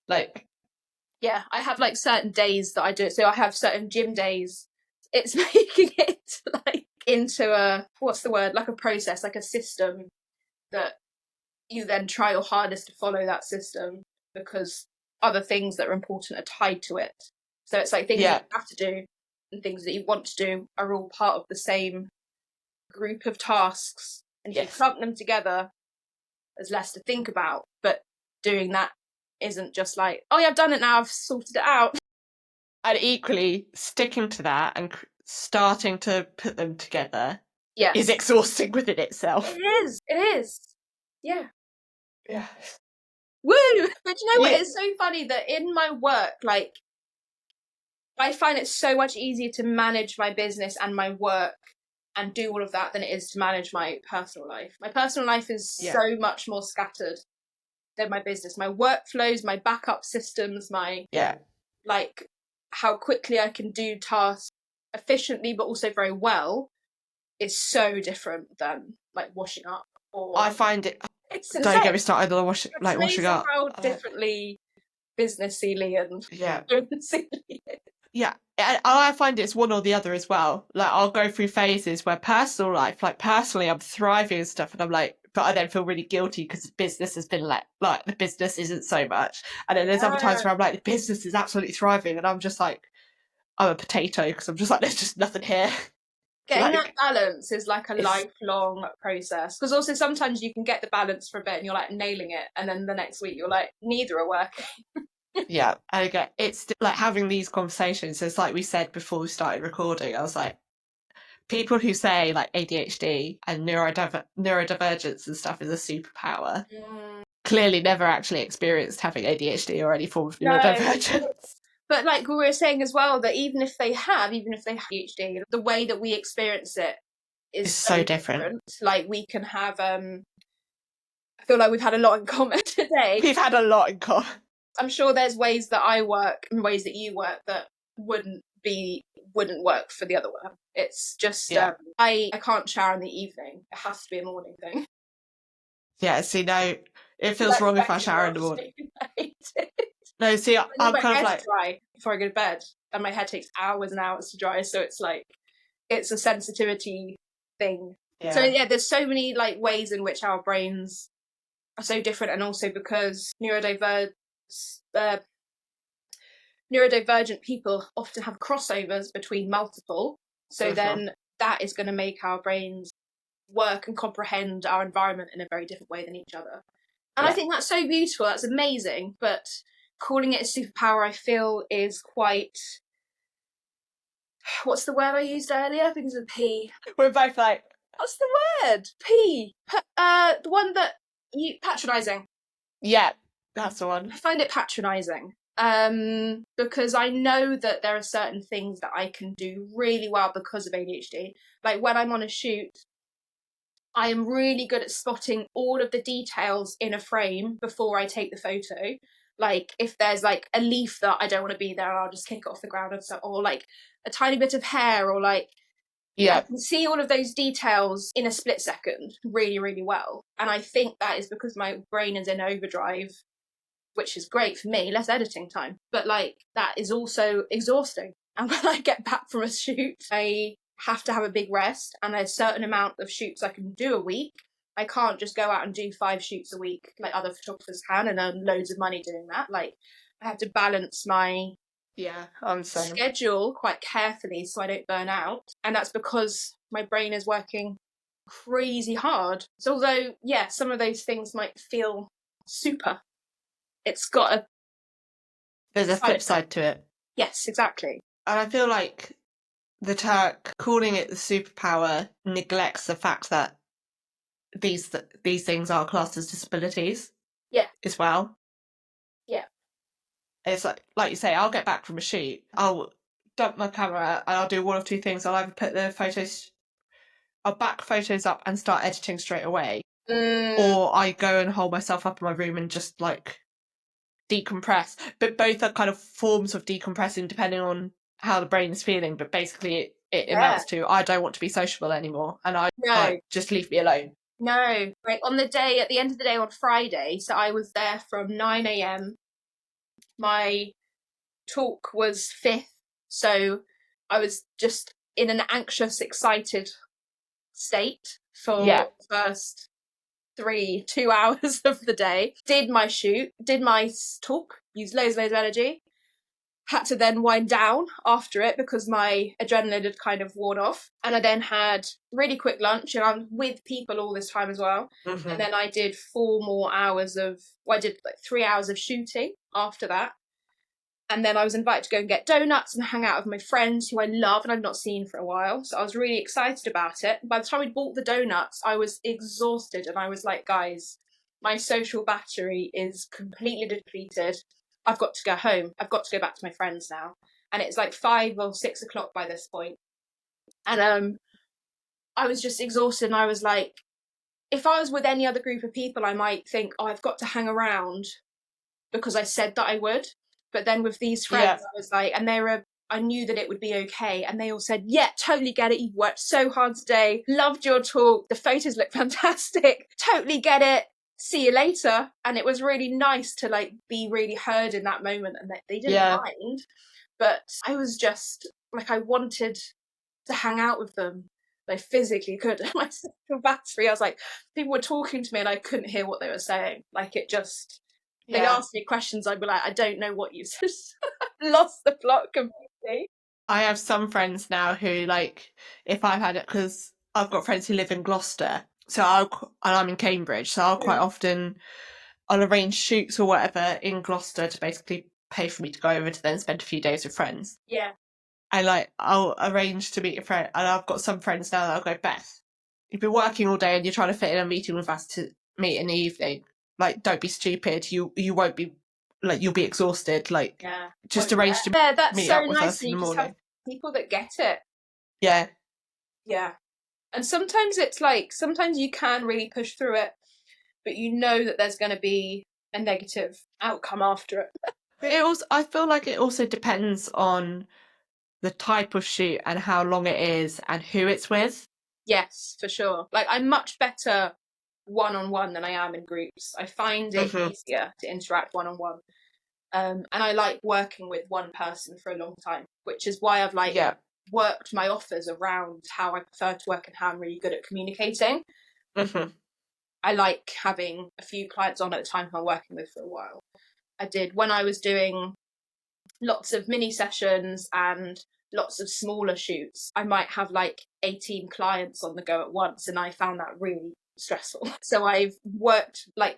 [SPEAKER 1] Like.
[SPEAKER 2] Yeah, I have like certain days that I do it. So I have certain gym days. It's making it like into a, what's the word? Like a process, like a system that you then try your hardest to follow that system because other things that are important are tied to it. So it's like things that you have to do and things that you want to do are all part of the same group of tasks. And if you clump them together, there's less to think about. But doing that isn't just like, oh yeah, I've done it now, I've sorted it out.
[SPEAKER 1] And equally, sticking to that and starting to put them together is exhausting within itself.
[SPEAKER 2] It is. Yeah.
[SPEAKER 1] Yeah.
[SPEAKER 2] Woo! do. But you know what? It's so funny that in my work, like, I find it so much easier to manage my business and my work and do all of that than it is to manage my personal life. My personal life is so much more scattered than my business. My workflows, my backup systems, my like how quickly I can do tasks efficiently but also very well is so different than like washing up. Or
[SPEAKER 1] I find it.
[SPEAKER 2] Don't
[SPEAKER 1] get me started on washing up.
[SPEAKER 2] How differently business Celie and
[SPEAKER 1] Yeah, I find it's one or the other as well. Like, I'll go through phases where personal life, like personally, I'm thriving and stuff, and I'm like, but I then feel really guilty because business has been like the business isn't so much. And then there's other times where I'm like, the business is absolutely thriving, and I'm just like, I'm a potato because I'm just like, there's just nothing here.
[SPEAKER 2] Getting that balance is like a lifelong process, because also sometimes you can get the balance for a bit and you're like nailing it, and then the next week you're like, neither are working.
[SPEAKER 1] Yeah, and again, it's like having these conversations. It's like we said before we started recording, I was like, people who say like ADHD and neurodivergence and stuff is a superpower clearly never actually experienced having ADHD or any form of neurodivergence.
[SPEAKER 2] But like we were saying as well, that even if they have ADHD, the way that we experience it is so different. Like we can have, I feel like we've had a lot in common today.
[SPEAKER 1] We've had a lot in common.
[SPEAKER 2] I'm sure there's ways that I work and ways that you work that wouldn't work for the other one. It's just I can't shower in the evening. It has to be a morning thing.
[SPEAKER 1] Yeah, see, no, it feels wrong if I shower in the morning. No, see, I'm kind of like
[SPEAKER 2] dry before I go to bed, and my hair takes hours and hours to dry. So it's like it's a sensitivity thing. Yeah. So yeah, there's so many like ways in which our brains are so different, and also because neurodivergent people often have crossovers between multiple. So then that is going to make our brains work and comprehend our environment in a very different way than each other. And I think that's so beautiful. That's amazing. But calling it a superpower, I feel, is quite... What's the word I used earlier? I think it's a P.
[SPEAKER 1] We're both like...
[SPEAKER 2] What's the word? P. The one that you... Patronising.
[SPEAKER 1] Yeah, that's the one.
[SPEAKER 2] I find it patronising. Because I know that there are certain things that I can do really well because of ADHD. Like when I'm on a shoot, I am really good at spotting all of the details in a frame before I take the photo. Like if there's like a leaf that I don't want to be there, I'll just kick it off the ground and stuff, or like a tiny bit of hair, or like I can see all of those details in a split second really, really well. And I think that is because my brain is in overdrive, which is great for me, less editing time. But like that is also exhausting. And when I get back from a shoot, I have to have a big rest, and there's a certain amount of shoots I can do a week. I can't just go out and do 5 shoots a week like other photographers can and earn loads of money doing that. Like I have to balance my schedule quite carefully so I don't burn out, and that's because my brain is working crazy hard. So although some of those things might feel super, it's got
[SPEAKER 1] there's a flip side to it.
[SPEAKER 2] Yes, exactly.
[SPEAKER 1] And I feel like the Turk calling it the superpower neglects the fact that these things are classed as disabilities.
[SPEAKER 2] Yeah.
[SPEAKER 1] As well.
[SPEAKER 2] Yeah.
[SPEAKER 1] It's like you say, I'll get back from a shoot, I'll dump my camera and I'll do one of two things. I'll either I'll back photos up and start editing straight away, or I go and hold myself up in my room and just like decompress. But both are kind of forms of decompressing depending on how the brain is feeling. But basically it amounts to, I don't want to be sociable anymore, and I just leave me alone.
[SPEAKER 2] No, like at the end of the day on Friday, so I was there from 9 a.m. My talk was 5th, so I was just in an anxious, excited state for the first 2 hours of the day. Did my shoot, did my talk, used loads of energy. Had to then wind down after it because my adrenaline had kind of worn off. And I then had really quick lunch, and I'm with people all this time as well. Mm-hmm. And then I did 4 more hours I did like 3 hours of shooting after that. And then I was invited to go and get donuts and hang out with my friends who I love and I've not seen for a while. So I was really excited about it. By the time we'd bought the donuts, I was exhausted, and I was like, guys, my social battery is completely depleted. I've got to go home. I've got to go back to my friends now. And it's like 5 or 6 o'clock by this point. And I was just exhausted, and I was like, if I was with any other group of people, I might think, oh, I've got to hang around because I said that I would. But then with these friends, I was like, and I knew that it would be okay. And they all said, yeah, totally get it. You've worked so hard today. Loved your talk. The photos look fantastic. Totally get it. See you later. And it was really nice to like be really heard in that moment, and that they didn't mind. But I was just like, I wanted to hang out with them. I physically couldn't. My social battery, I was like, people were talking to me and I couldn't hear what they were saying. Like, it just, they'd ask me questions, I'd be like, I don't know what you said. Lost the plot completely.
[SPEAKER 1] I have some friends now who, like, if I've had it, because I've got friends who live in Gloucester, and I'm in Cambridge, so I'll quite often, I'll arrange shoots or whatever in Gloucester to basically pay for me to go over to then spend a few days with friends.
[SPEAKER 2] Yeah.
[SPEAKER 1] And like, I'll arrange to meet a friend, and I've got some friends now that I'll go, Beth, you've been working all day and you're trying to fit in a meeting with us to meet in the evening. Like, don't be stupid. You won't be, like, you'll be exhausted. Like, just arrange to meet up with us in the morning.
[SPEAKER 2] Have people that get it.
[SPEAKER 1] Yeah.
[SPEAKER 2] Yeah. And sometimes it's like, sometimes you can really push through it, but you know that there's going to be a negative outcome after it.
[SPEAKER 1] But it also, I feel like it also depends on the type of shoot and how long it is and who it's with.
[SPEAKER 2] Yes, for sure. Like, I'm much better one-on-one than I am in groups. I find it easier to interact one-on-one. And I like working with one person for a long time, which is why I've worked my offers around how I prefer to work and how I'm really good at communicating. I like having a few clients on at a time who I'm working with for a while. I did when I was doing lots of mini sessions and lots of smaller shoots. I might have like 18 clients on the go at once, and I found that really stressful. So I've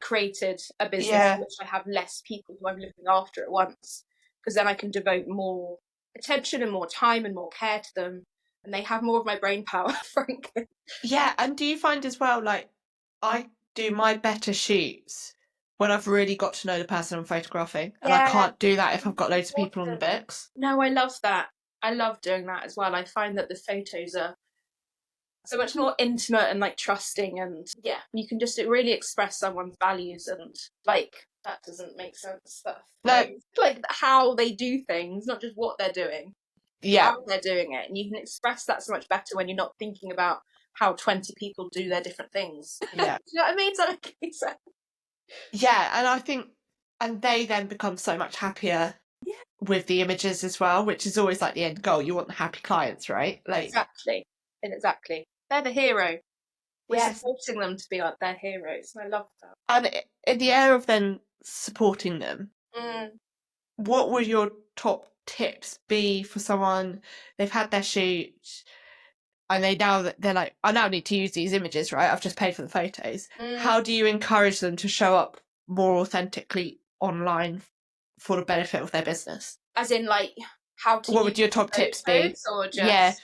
[SPEAKER 2] created a business in which I have less people who I'm looking after at once, because then I can devote more attention and more time and more care to them, and they have more of my brain power, frankly.
[SPEAKER 1] Yeah, and do you find as well, like, I do my better shoots when I've really got to know the person I'm photographing, and I can't do that if I've got loads of people on the books.
[SPEAKER 2] No, I love that. I love doing that as well. I find that the photos are so much more intimate and like trusting, and you can just really express someone's values, and like, that doesn't make sense stuff.
[SPEAKER 1] No,
[SPEAKER 2] like how they do things, not just what they're doing. How they're doing it, and you can express that so much better when you're not thinking about how 20 people do their different things.
[SPEAKER 1] Yeah.
[SPEAKER 2] Do you know what I mean? So,
[SPEAKER 1] yeah, and I think, and they then become so much happier with the images as well, which is always like the end goal. You want the happy clients, right? Like,
[SPEAKER 2] exactly. They're the hero. We're supporting them to be like their heroes, and I love that.
[SPEAKER 1] And in the air of then supporting them, what would your top tips be for someone, they've had their shoot and they're like, I now need to use these images, right? I've just paid for the photos. How do you encourage them to show up more authentically online for the benefit of their business?
[SPEAKER 2] As in, like, how to
[SPEAKER 1] what would your top tips be?
[SPEAKER 2] Or just...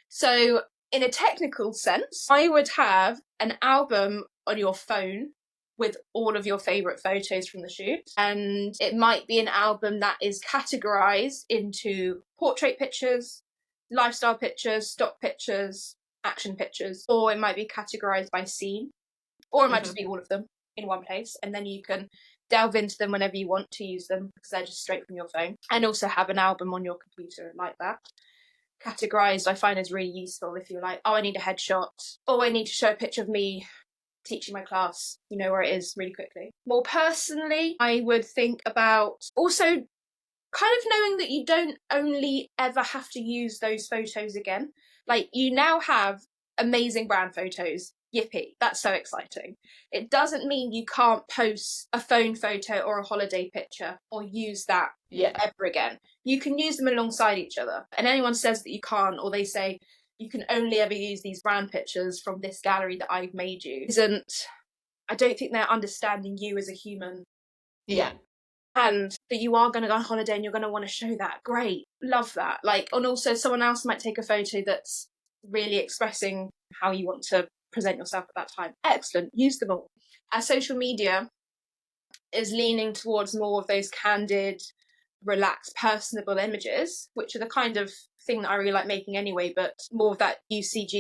[SPEAKER 2] So, in a technical sense, I would have an album on your phone with all of your favourite photos from the shoot. And it might be an album that is categorised into portrait pictures, lifestyle pictures, stock pictures, action pictures, or it might be categorised by scene, or it might just be all of them in one place, and then you can delve into them whenever you want to use them, because they're just straight from your phone. And also have an album on your computer like that. Categorised, I find, is really useful if you're like, oh, I need a headshot, or I need to show a picture of me teaching my class, you know where it is really quickly. More personally, I would think about also kind of knowing that you don't only ever have to use those photos again. Like, you now have amazing brand photos. Yippee, that's so exciting. It doesn't mean you can't post a phone photo or a holiday picture or use that ever again. You can use them alongside each other. And anyone says that you can't, or they say you can only ever use these brand pictures from this gallery that I've made you, I don't think they're understanding you as a human.
[SPEAKER 1] Yeah.
[SPEAKER 2] And that you are going to go on holiday and you're going to want to show that. Great. Love that. Like, and also someone else might take a photo that's really expressing how you want to present yourself at that time. Excellent. Use them all. As social media is leaning towards more of those candid, relaxed, personable images, which are the kind of thing that I really like making anyway, but more of that UCG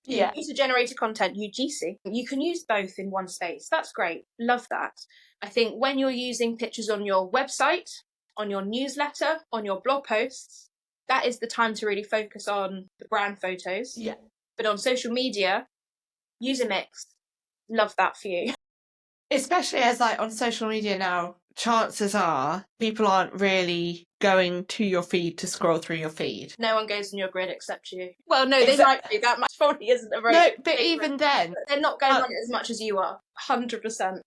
[SPEAKER 2] user-generated content, UGC. You can use both in one space. That's great. Love that. I think when you're using pictures on your website, on your newsletter, on your blog posts, that is the time to really focus on the brand photos.
[SPEAKER 1] Yeah.
[SPEAKER 2] But on social media, use a mix. Love that for you.
[SPEAKER 1] Especially as like on social media now, chances are people aren't really going to your feed to scroll through your feed.
[SPEAKER 2] No one goes in your grid except you. Well, no, they might be. That much probably isn't a very
[SPEAKER 1] No,
[SPEAKER 2] good
[SPEAKER 1] but
[SPEAKER 2] statement.
[SPEAKER 1] even then,
[SPEAKER 2] But they're not going on it as much as you are. 100%.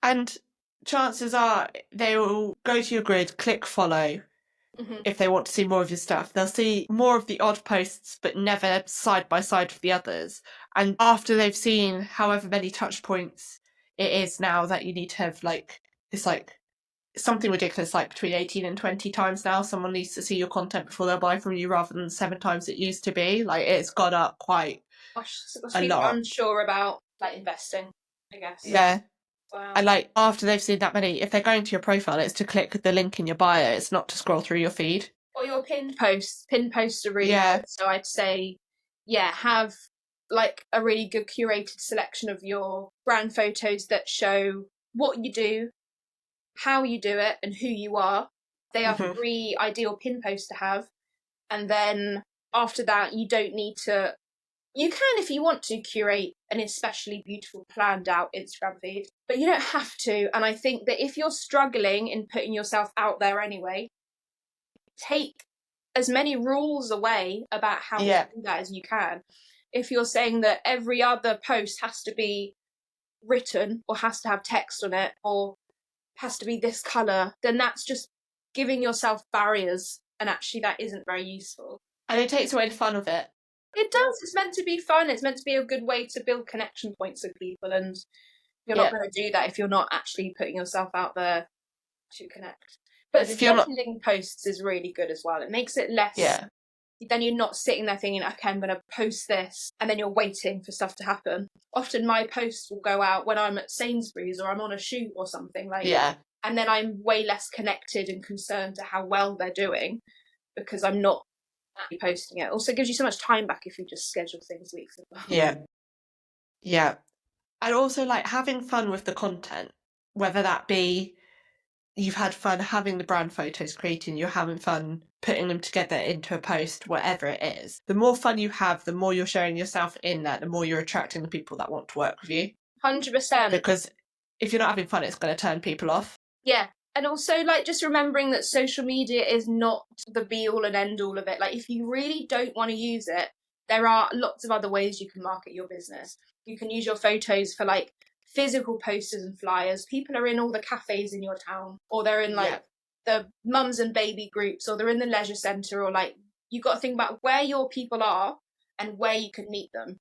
[SPEAKER 1] And chances are they will go to your grid, click follow. If they want to see more of your stuff, they'll see more of the odd posts, but never side by side with the others. And after they've seen however many touch points it is now that you need to have, like, it's like something ridiculous, like between 18 and 20 times now someone needs to see your content before they'll buy from you, rather than 7 times it used to be. Like, it's gone up quite a lot.
[SPEAKER 2] I'm unsure about like investing, I guess.
[SPEAKER 1] Yeah.
[SPEAKER 2] Wow.
[SPEAKER 1] And like after they've seen that many, if they're going to your profile, it's to click the link in your bio. It's not to scroll through your feed.
[SPEAKER 2] Or your pinned posts. Pinned posts are really good. So I'd say, have like a really good curated selection of your brand photos that show what you do, how you do it, and who you are. They are 3 ideal pin posts to have. And then after that, you don't need to. You can, if you want to, curate an especially beautiful, planned out Instagram feed, but you don't have to. And I think that if you're struggling in putting yourself out there anyway, take as many rules away about how to do that as you can. If you're saying that every other post has to be written or has to have text on it or has to be this colour, then that's just giving yourself barriers, and actually that isn't very useful.
[SPEAKER 1] And it takes away the fun of it.
[SPEAKER 2] It does. It's meant to be fun. It's meant to be a good way to build connection points with people, and you're not going to do that if you're not actually putting yourself out there to connect. But scheduling posts is really good as well. It makes it less.
[SPEAKER 1] Yeah.
[SPEAKER 2] Then you're not sitting there thinking, okay, I'm going to post this, and then you're waiting for stuff to happen. Often my posts will go out when I'm at Sainsbury's or I'm on a shoot or something like that. And then I'm way less connected and concerned to how well they're doing because I'm not actually posting it. Also, it gives you so much time back if you just schedule things weeks in advance.
[SPEAKER 1] Yeah. And also, like, having fun with the content, whether that be you've had fun having the brand photos created, you're having fun putting them together into a post, whatever it is. The more fun you have, the more you're showing yourself in that, the more you're attracting the people that want to work with you.
[SPEAKER 2] 100%.
[SPEAKER 1] Because if you're not having fun, it's going to turn people off.
[SPEAKER 2] Yeah. And also, like, just remembering that social media is not the be-all and end-all of it. Like, if you really don't want to use it, there are lots of other ways you can market your business. You can use your photos for, like, physical posters and flyers. People are in all the cafes in your town, or they're in, like, the mums and baby groups, or they're in the leisure centre, or, like, you've got to think about where your people are and where you can meet them.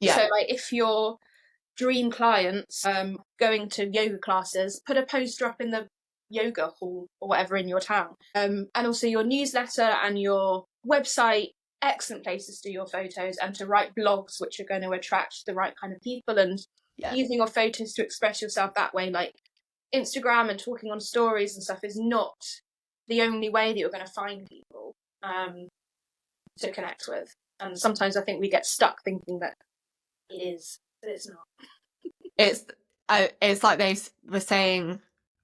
[SPEAKER 2] So, like, if your dream clients going to yoga classes, put a poster up in the yoga hall or whatever in your town. And also your newsletter and your website, excellent places to do your photos and to write blogs which are going to attract the right kind of people, and using your photos to express yourself that way. Like, Instagram and talking on stories and stuff is not the only way that you're going to find people to connect with. And sometimes I think we get stuck thinking that it is, but it's not.
[SPEAKER 1] It's like they were saying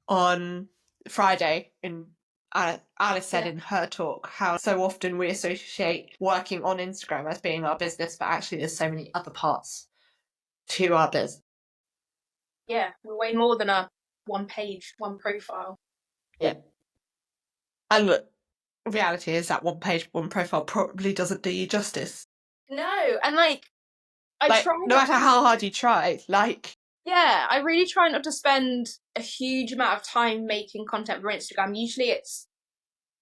[SPEAKER 1] on Friday, in Alice said in her talk, how so often we associate working on Instagram as being our business, but actually there's so many other parts to our business.
[SPEAKER 2] Yeah, we're way more than a one page, one profile.
[SPEAKER 1] Yeah. And look, reality is that one page, one profile probably doesn't do you justice.
[SPEAKER 2] No, and like, I try.
[SPEAKER 1] No matter how hard you try, like.
[SPEAKER 2] Yeah, I really try not to spend a huge amount of time making content for Instagram. Usually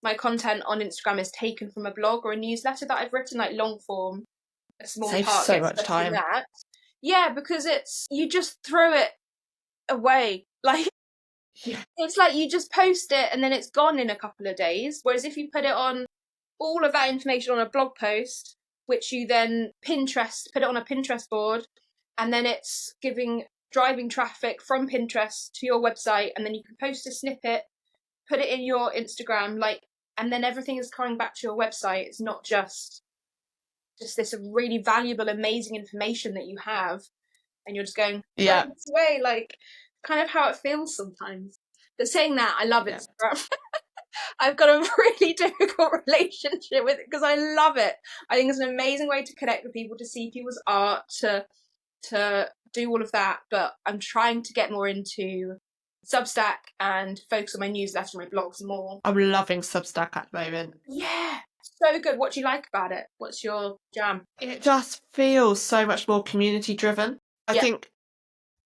[SPEAKER 2] my content on Instagram is taken from a blog or a newsletter that I've written, like long form. A small
[SPEAKER 1] Saves
[SPEAKER 2] part
[SPEAKER 1] so much time.
[SPEAKER 2] That. Yeah, because you just throw it away. Like, it's like you just post it and then it's gone in a couple of days. Whereas if you put it on, all of that information on a blog post, which you then put it on a Pinterest board, and then it's giving driving traffic from Pinterest to your website, and then you can post a snippet, put it in your Instagram, like, and then everything is coming back to your website. It's not just this really valuable, amazing information that you have, and you're just going this way, like, kind of how it feels sometimes. But saying that, I love Instagram. I've got a really difficult relationship with it because I love it. I think it's an amazing way to connect with people, to see people's art, to do all of that. But I'm trying to get more into Substack and focus on my newsletter and my blogs more.
[SPEAKER 1] I'm loving Substack at the moment.
[SPEAKER 2] Yeah, so good. What do you like about it? What's your jam?
[SPEAKER 1] It just feels so much more community driven. I think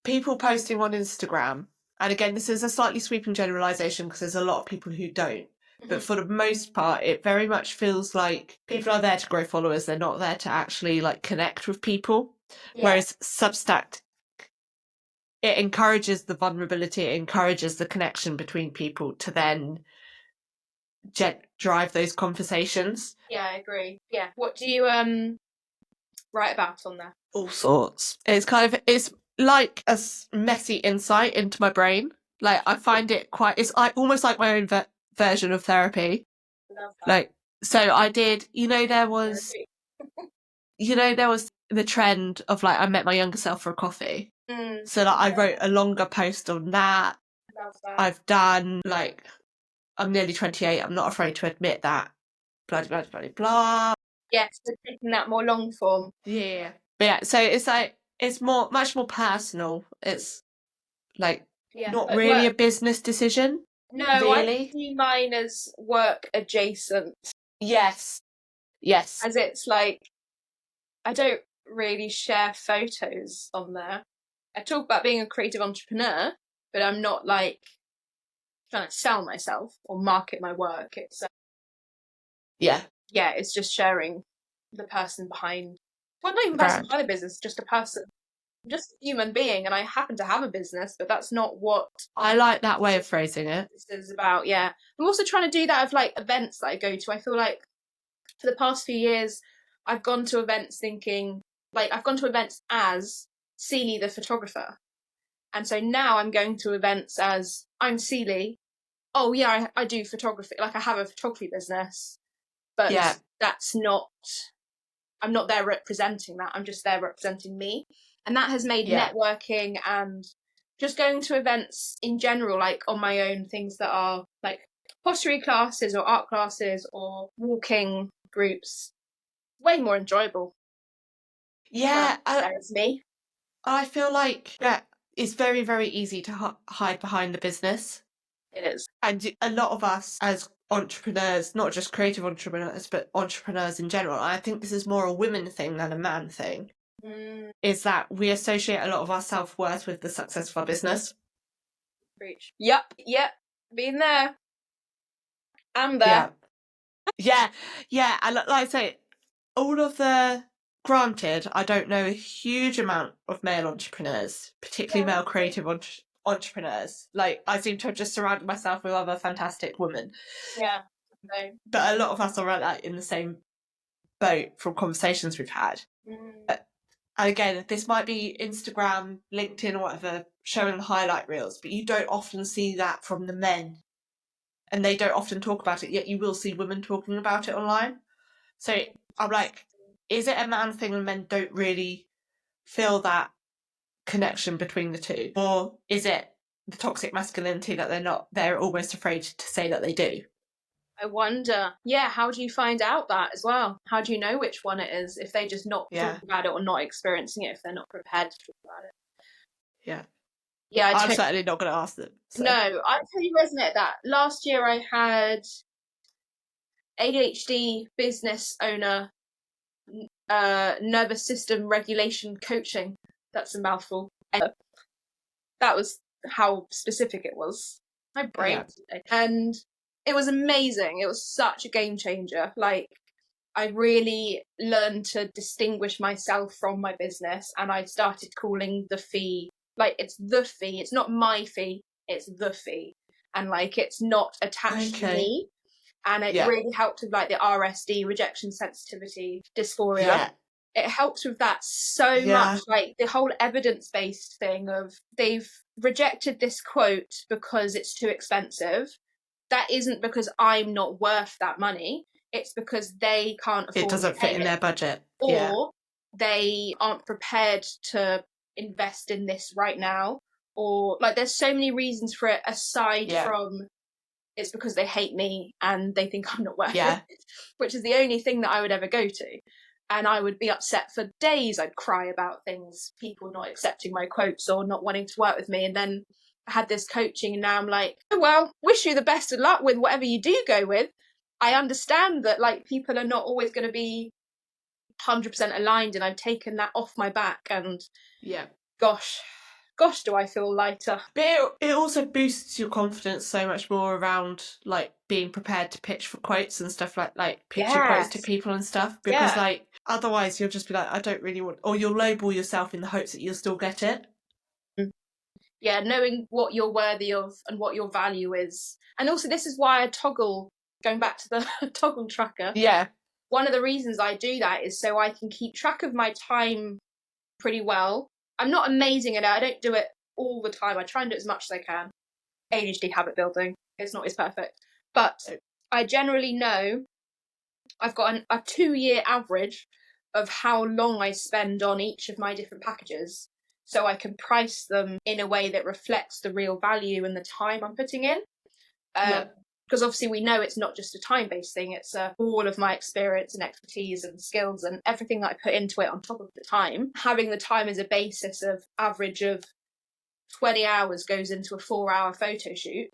[SPEAKER 1] people posting on Instagram, and again, this is a slightly sweeping generalisation because there's a lot of people who don't, but for the most part, it very much feels like people are there to grow followers. They're not there to actually like connect with people. Whereas Substack, it encourages the vulnerability, it encourages the connection between people to then drive those conversations.
[SPEAKER 2] Yeah, I agree. Yeah. What do you write about on there?
[SPEAKER 1] All sorts. It's like a messy insight into my brain. Like, I find it it's like almost like my own version of therapy.
[SPEAKER 2] Love that.
[SPEAKER 1] Like, so I did, there was the trend of like, I met my younger self for a coffee. So like, I wrote a longer post on that.
[SPEAKER 2] Love that.
[SPEAKER 1] I've done like, I'm nearly 28. I'm not afraid to admit that. Blah, blah, blah, blah.
[SPEAKER 2] Yes, so taking that more long form.
[SPEAKER 1] Yeah. But yeah, so it's like, it's much more personal. It's like not really a business decision.
[SPEAKER 2] No,
[SPEAKER 1] really.
[SPEAKER 2] I see mine as work adjacent.
[SPEAKER 1] Yes.
[SPEAKER 2] As it's like, I don't really share photos on there. I talk about being a creative entrepreneur, but I'm not like trying to sell myself or market my work. It's it's just sharing the person behind, well, not even person behind the business, just a person, just a human being. And I happen to have a business, but that's not what
[SPEAKER 1] I like that way of phrasing it.
[SPEAKER 2] This is about. Yeah, I'm also trying to do that of like events that I go to. I feel like for the past few years, I've gone to events thinking, like, I've gone to events as Celie the photographer. And so now I'm going to events as, I'm Celie. Oh yeah, I do photography. Like, I have a photography business, but that's not, I'm not there representing that. I'm just there representing me. And that has made networking and just going to events in general, like on my own, things that are like pottery classes or art classes or walking groups, way more enjoyable.
[SPEAKER 1] Yeah,
[SPEAKER 2] there's me.
[SPEAKER 1] I feel like it's very, very easy to hide behind the business.
[SPEAKER 2] It is.
[SPEAKER 1] And a lot of us as entrepreneurs, not just creative entrepreneurs, but entrepreneurs in general, I think this is more a women thing than a man thing, is that we associate a lot of our self-worth with the success of our business.
[SPEAKER 2] Preach. Yep, been there. I'm there.
[SPEAKER 1] Yeah, and like I say, granted, I don't know a huge amount of male entrepreneurs, particularly male creative entrepreneurs. Like, I seem to have just surrounded myself with other fantastic women.
[SPEAKER 2] Yeah. No.
[SPEAKER 1] But a lot of us are like in the same boat from conversations we've had. And again, this might be Instagram, LinkedIn, or whatever, showing the highlight reels, but you don't often see that from the men. And they don't often talk about it, yet you will see women talking about it online. So I'm like, is it a man thing and men don't really feel that connection between the two? Or is it the toxic masculinity that they're almost afraid to say that they do?
[SPEAKER 2] I wonder. Yeah, how do you find out that as well? How do you know which one it is if they just not talk about it or not experiencing it, if they're not prepared to talk about it?
[SPEAKER 1] Yeah.
[SPEAKER 2] Yeah,
[SPEAKER 1] I'm certainly not going to ask them. So.
[SPEAKER 2] No, I totally resonate that. Last year I had ADHD business owner nervous system regulation coaching. That's a mouthful. That was how specific it was. My brain today. And it was amazing. It was such a game changer. Like, I really learned to distinguish myself from my business, and I started calling the fee, like, it's the fee. It's not my fee, it's the fee. And like, it's not attached to me. And it really helped with like the RSD, rejection sensitivity, dysphoria. It helps with that so much, like the whole evidence-based thing of they've rejected this quote because it's too expensive. That isn't because I'm not worth that money. It's because they can't afford
[SPEAKER 1] it doesn't
[SPEAKER 2] to pay
[SPEAKER 1] fit in
[SPEAKER 2] it,
[SPEAKER 1] their budget.
[SPEAKER 2] or they aren't prepared to invest in this right now, or like there's so many reasons for it aside from it's because they hate me and they think I'm not worth it, which is the only thing that I would ever go to. And I would be upset for days. I'd cry about things, people not accepting my quotes or not wanting to work with me. And then I had this coaching, and now I'm like, oh, well, wish you the best of luck with whatever you do go with. I understand that like people are not always going to be 100% aligned, and I've taken that off my back. And gosh, do I feel lighter.
[SPEAKER 1] But it also boosts your confidence so much more around like being prepared to pitch for quotes and stuff, like pitch your quotes to people and stuff, because like otherwise you'll just be like, I don't really want, or you'll lowball yourself in the hopes that you'll still get it.
[SPEAKER 2] Yeah, knowing what you're worthy of and what your value is. And also this is why I toggle, going back to the toggle tracker.
[SPEAKER 1] Yeah.
[SPEAKER 2] One of the reasons I do that is so I can keep track of my time pretty well. I'm not amazing at it. I don't do it all the time. I try and do it as much as I can. ADHD habit building. It's not as perfect. But I generally know I've got a 2-year average of how long I spend on each of my different packages, so I can price them in a way that reflects the real value and the time I'm putting in. Because obviously we know it's not just a time-based thing, it's all of my experience and expertise and skills and everything that I put into it on top of the time. Having the time as a basis of average of 20 hours goes into a 4-hour photo shoot.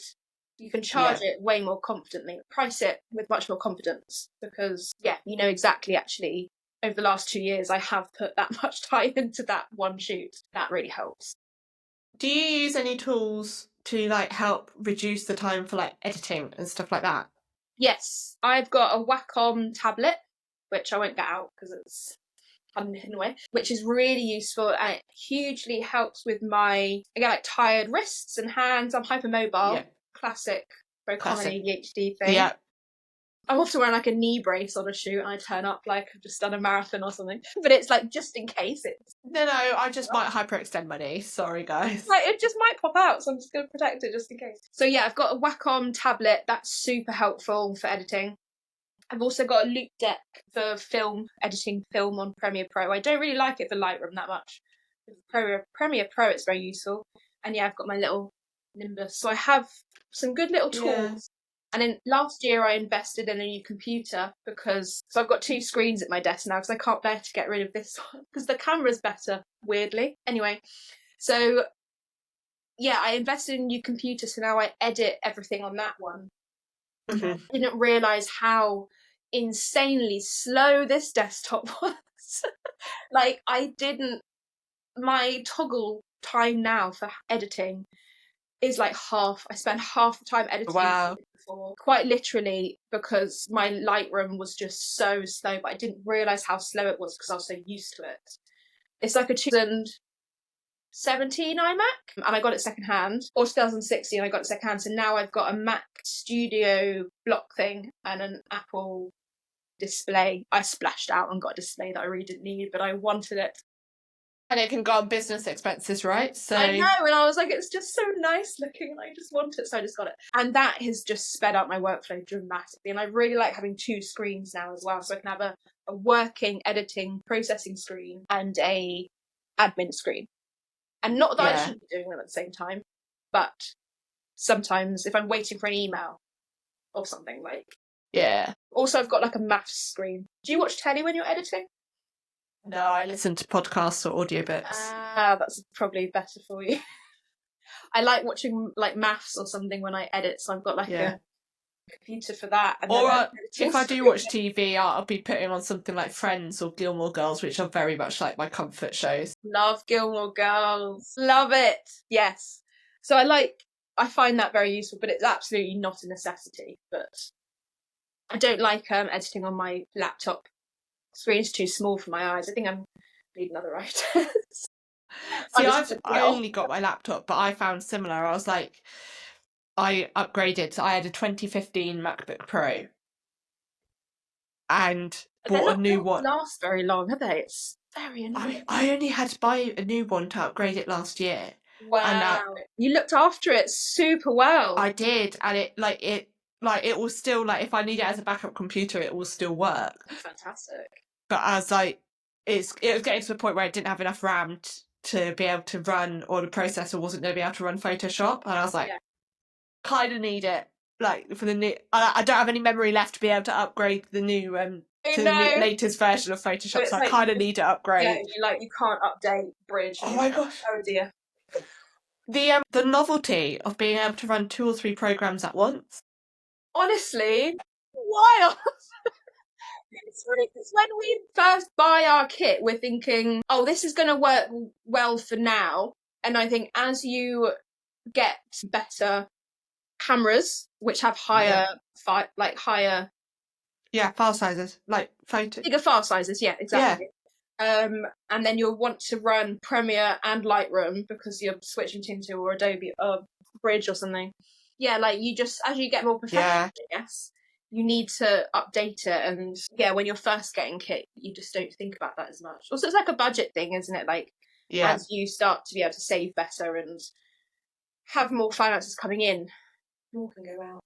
[SPEAKER 2] You can charge it way more confidently, price it with much more confidence, because you know exactly actually over the last 2 years I have put that much time into that one shoot. That really helps.
[SPEAKER 1] Do you use any tools to like help reduce the time for like editing and stuff like that?
[SPEAKER 2] Yes, I've got a Wacom tablet, which I won't get out because it's hidden away, which is really useful, and it hugely helps with my, again, like tired wrists and hands. I'm hypermobile, classic very common ADHD thing. Yeah. I'm often wearing like a knee brace on a shoot and I turn up like I've just done a marathon or something. But it's like just in case it's...
[SPEAKER 1] No, I just might hyperextend my knee. Sorry, guys.
[SPEAKER 2] Like it just might pop out, so I'm just going to protect it just in case. So yeah, I've got a Wacom tablet. That's super helpful for editing. I've also got a loop deck for editing film on Premiere Pro. I don't really like it for Lightroom that much. With Premiere Pro, it's very useful. And yeah, I've got my little Nimbus. So I have some good little tools. Yeah. And then last year I invested in a new computer so I've got 2 screens at my desk now because I can't bear to get rid of this one because the camera's better, weirdly. Anyway, so yeah, I invested in a new computer, so now I edit everything on that one. Mm-hmm. I didn't realise how insanely slow this desktop was. Like my toggle time now for editing is like half. I spend half the time editing before, quite literally, because my Lightroom was just so slow, but I didn't realise how slow it was because I was so used to it. It's like a 2017 iMac, and I got it secondhand, or 2016 I got it secondhand, so now I've got a Mac Studio block thing and an Apple display. I splashed out and got a display that I really didn't need, but I wanted it.
[SPEAKER 1] And it can go on business expenses, right? So
[SPEAKER 2] I know, and I was like, it's just so nice looking and I just want it, so I just got it. And that has just sped up my workflow dramatically, and I really like having 2 screens now as well, so I can have a working, editing, processing screen and a admin screen. And not that I shouldn't be doing them at the same time, but sometimes if I'm waiting for an email or something, like...
[SPEAKER 1] Yeah.
[SPEAKER 2] Also, I've got like a maths screen. Do you watch telly when you're editing?
[SPEAKER 1] No, I listen to podcasts or audiobooks.
[SPEAKER 2] That's probably better for you. I like watching like maths or something when I edit, so I've got like a computer for that. And
[SPEAKER 1] or if I do watch TV, I'll be putting on something like Friends or Gilmore Girls, which are very much like my comfort shows.
[SPEAKER 2] Love Gilmore Girls. Love it. Yes. So I find that very useful, but it's absolutely not a necessity. But I don't like editing on my laptop. Screen's too small for my eyes. I think I need another writer.
[SPEAKER 1] See, I only got my laptop, but I found similar. I was like, I upgraded. So I had a 2015 MacBook Pro. and
[SPEAKER 2] They're
[SPEAKER 1] bought a
[SPEAKER 2] not
[SPEAKER 1] new
[SPEAKER 2] built to
[SPEAKER 1] one.
[SPEAKER 2] last very long, are they? It's very annoying.
[SPEAKER 1] I only had to buy a new one to upgrade it last year.
[SPEAKER 2] Wow. You looked after it super well.
[SPEAKER 1] I did, and it will still, like, if I need it as a backup computer, it will still work.
[SPEAKER 2] Fantastic.
[SPEAKER 1] But as it was getting to the point where it didn't have enough RAM to be able to run, or the processor wasn't going to be able to run Photoshop, and I was like, kind of need it, like, for the new. I don't have any memory left to be able to upgrade the new to the latest version of Photoshop, so I kind of need to upgrade.
[SPEAKER 2] Yeah, you can't update Bridge.
[SPEAKER 1] Oh my gosh!
[SPEAKER 2] Oh dear.
[SPEAKER 1] The novelty of being able to run 2 or 3 programs at once.
[SPEAKER 2] Honestly, wild. It's when we first buy our kit, we're thinking, oh, this is going to work well for now. And I think as you get better cameras, which have higher
[SPEAKER 1] file sizes, like
[SPEAKER 2] bigger file sizes, yeah, exactly. And then you'll want to run Premiere and Lightroom because you're switching into or Adobe or Bridge or something. Yeah, like you just, as you get more professional, I guess, you need to update it. And yeah, when you're first getting kit, you just don't think about that as much. Also, it's like a budget thing, isn't it? Like, as you start to be able to save better and have more finances coming in, more can go out.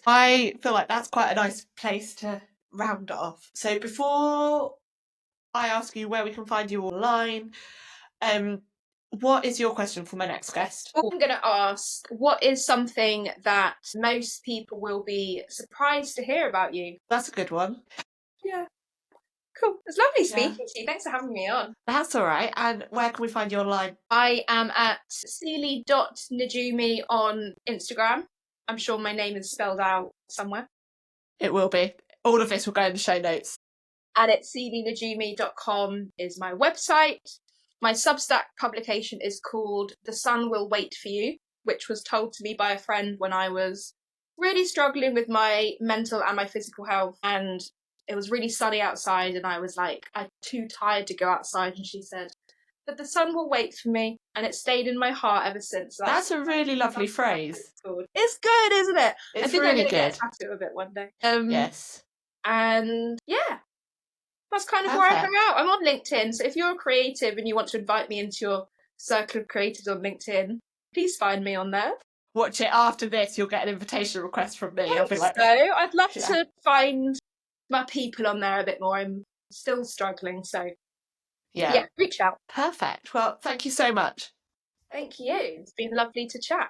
[SPEAKER 1] I feel like that's quite a nice place to round off. So before I ask you where we can find you online, what is your question for my next guest?
[SPEAKER 2] I'm going to ask, what is something that most people will be surprised to hear about you?
[SPEAKER 1] That's a good one.
[SPEAKER 2] Yeah. Cool. It's lovely speaking to you. Thanks for having me on.
[SPEAKER 1] That's all right. And where can we find you online?
[SPEAKER 2] I am at Celie.Nigoumi on Instagram. I'm sure my name is spelled out somewhere.
[SPEAKER 1] It will be. All of this will go in the show notes.
[SPEAKER 2] And it's celienigoumi.com is my website. My Substack publication is called The Sun Will Wait For You, which was told to me by a friend when I was really struggling with my mental and my physical health. And it was really sunny outside and I was like, I'm too tired to go outside. And she said, but the sun will wait for me. And it stayed in my heart ever since.
[SPEAKER 1] That's a really lovely phrase.
[SPEAKER 2] It's good, isn't it?
[SPEAKER 1] It's
[SPEAKER 2] I think
[SPEAKER 1] really
[SPEAKER 2] I'm going to
[SPEAKER 1] good.
[SPEAKER 2] get a tattoo of it one day.
[SPEAKER 1] Yes.
[SPEAKER 2] And yeah, that's kind of where I hang out. I'm on LinkedIn. So if you're a creative and you want to invite me into your circle of creatives on LinkedIn, please find me on there.
[SPEAKER 1] Watch it after this. You'll get an invitation request from me. I'll be like,
[SPEAKER 2] so I'd love to find my people on there a bit more. I'm still struggling. So yeah, reach out.
[SPEAKER 1] Perfect. Well, thank you so much.
[SPEAKER 2] Thank you. It's been lovely to chat.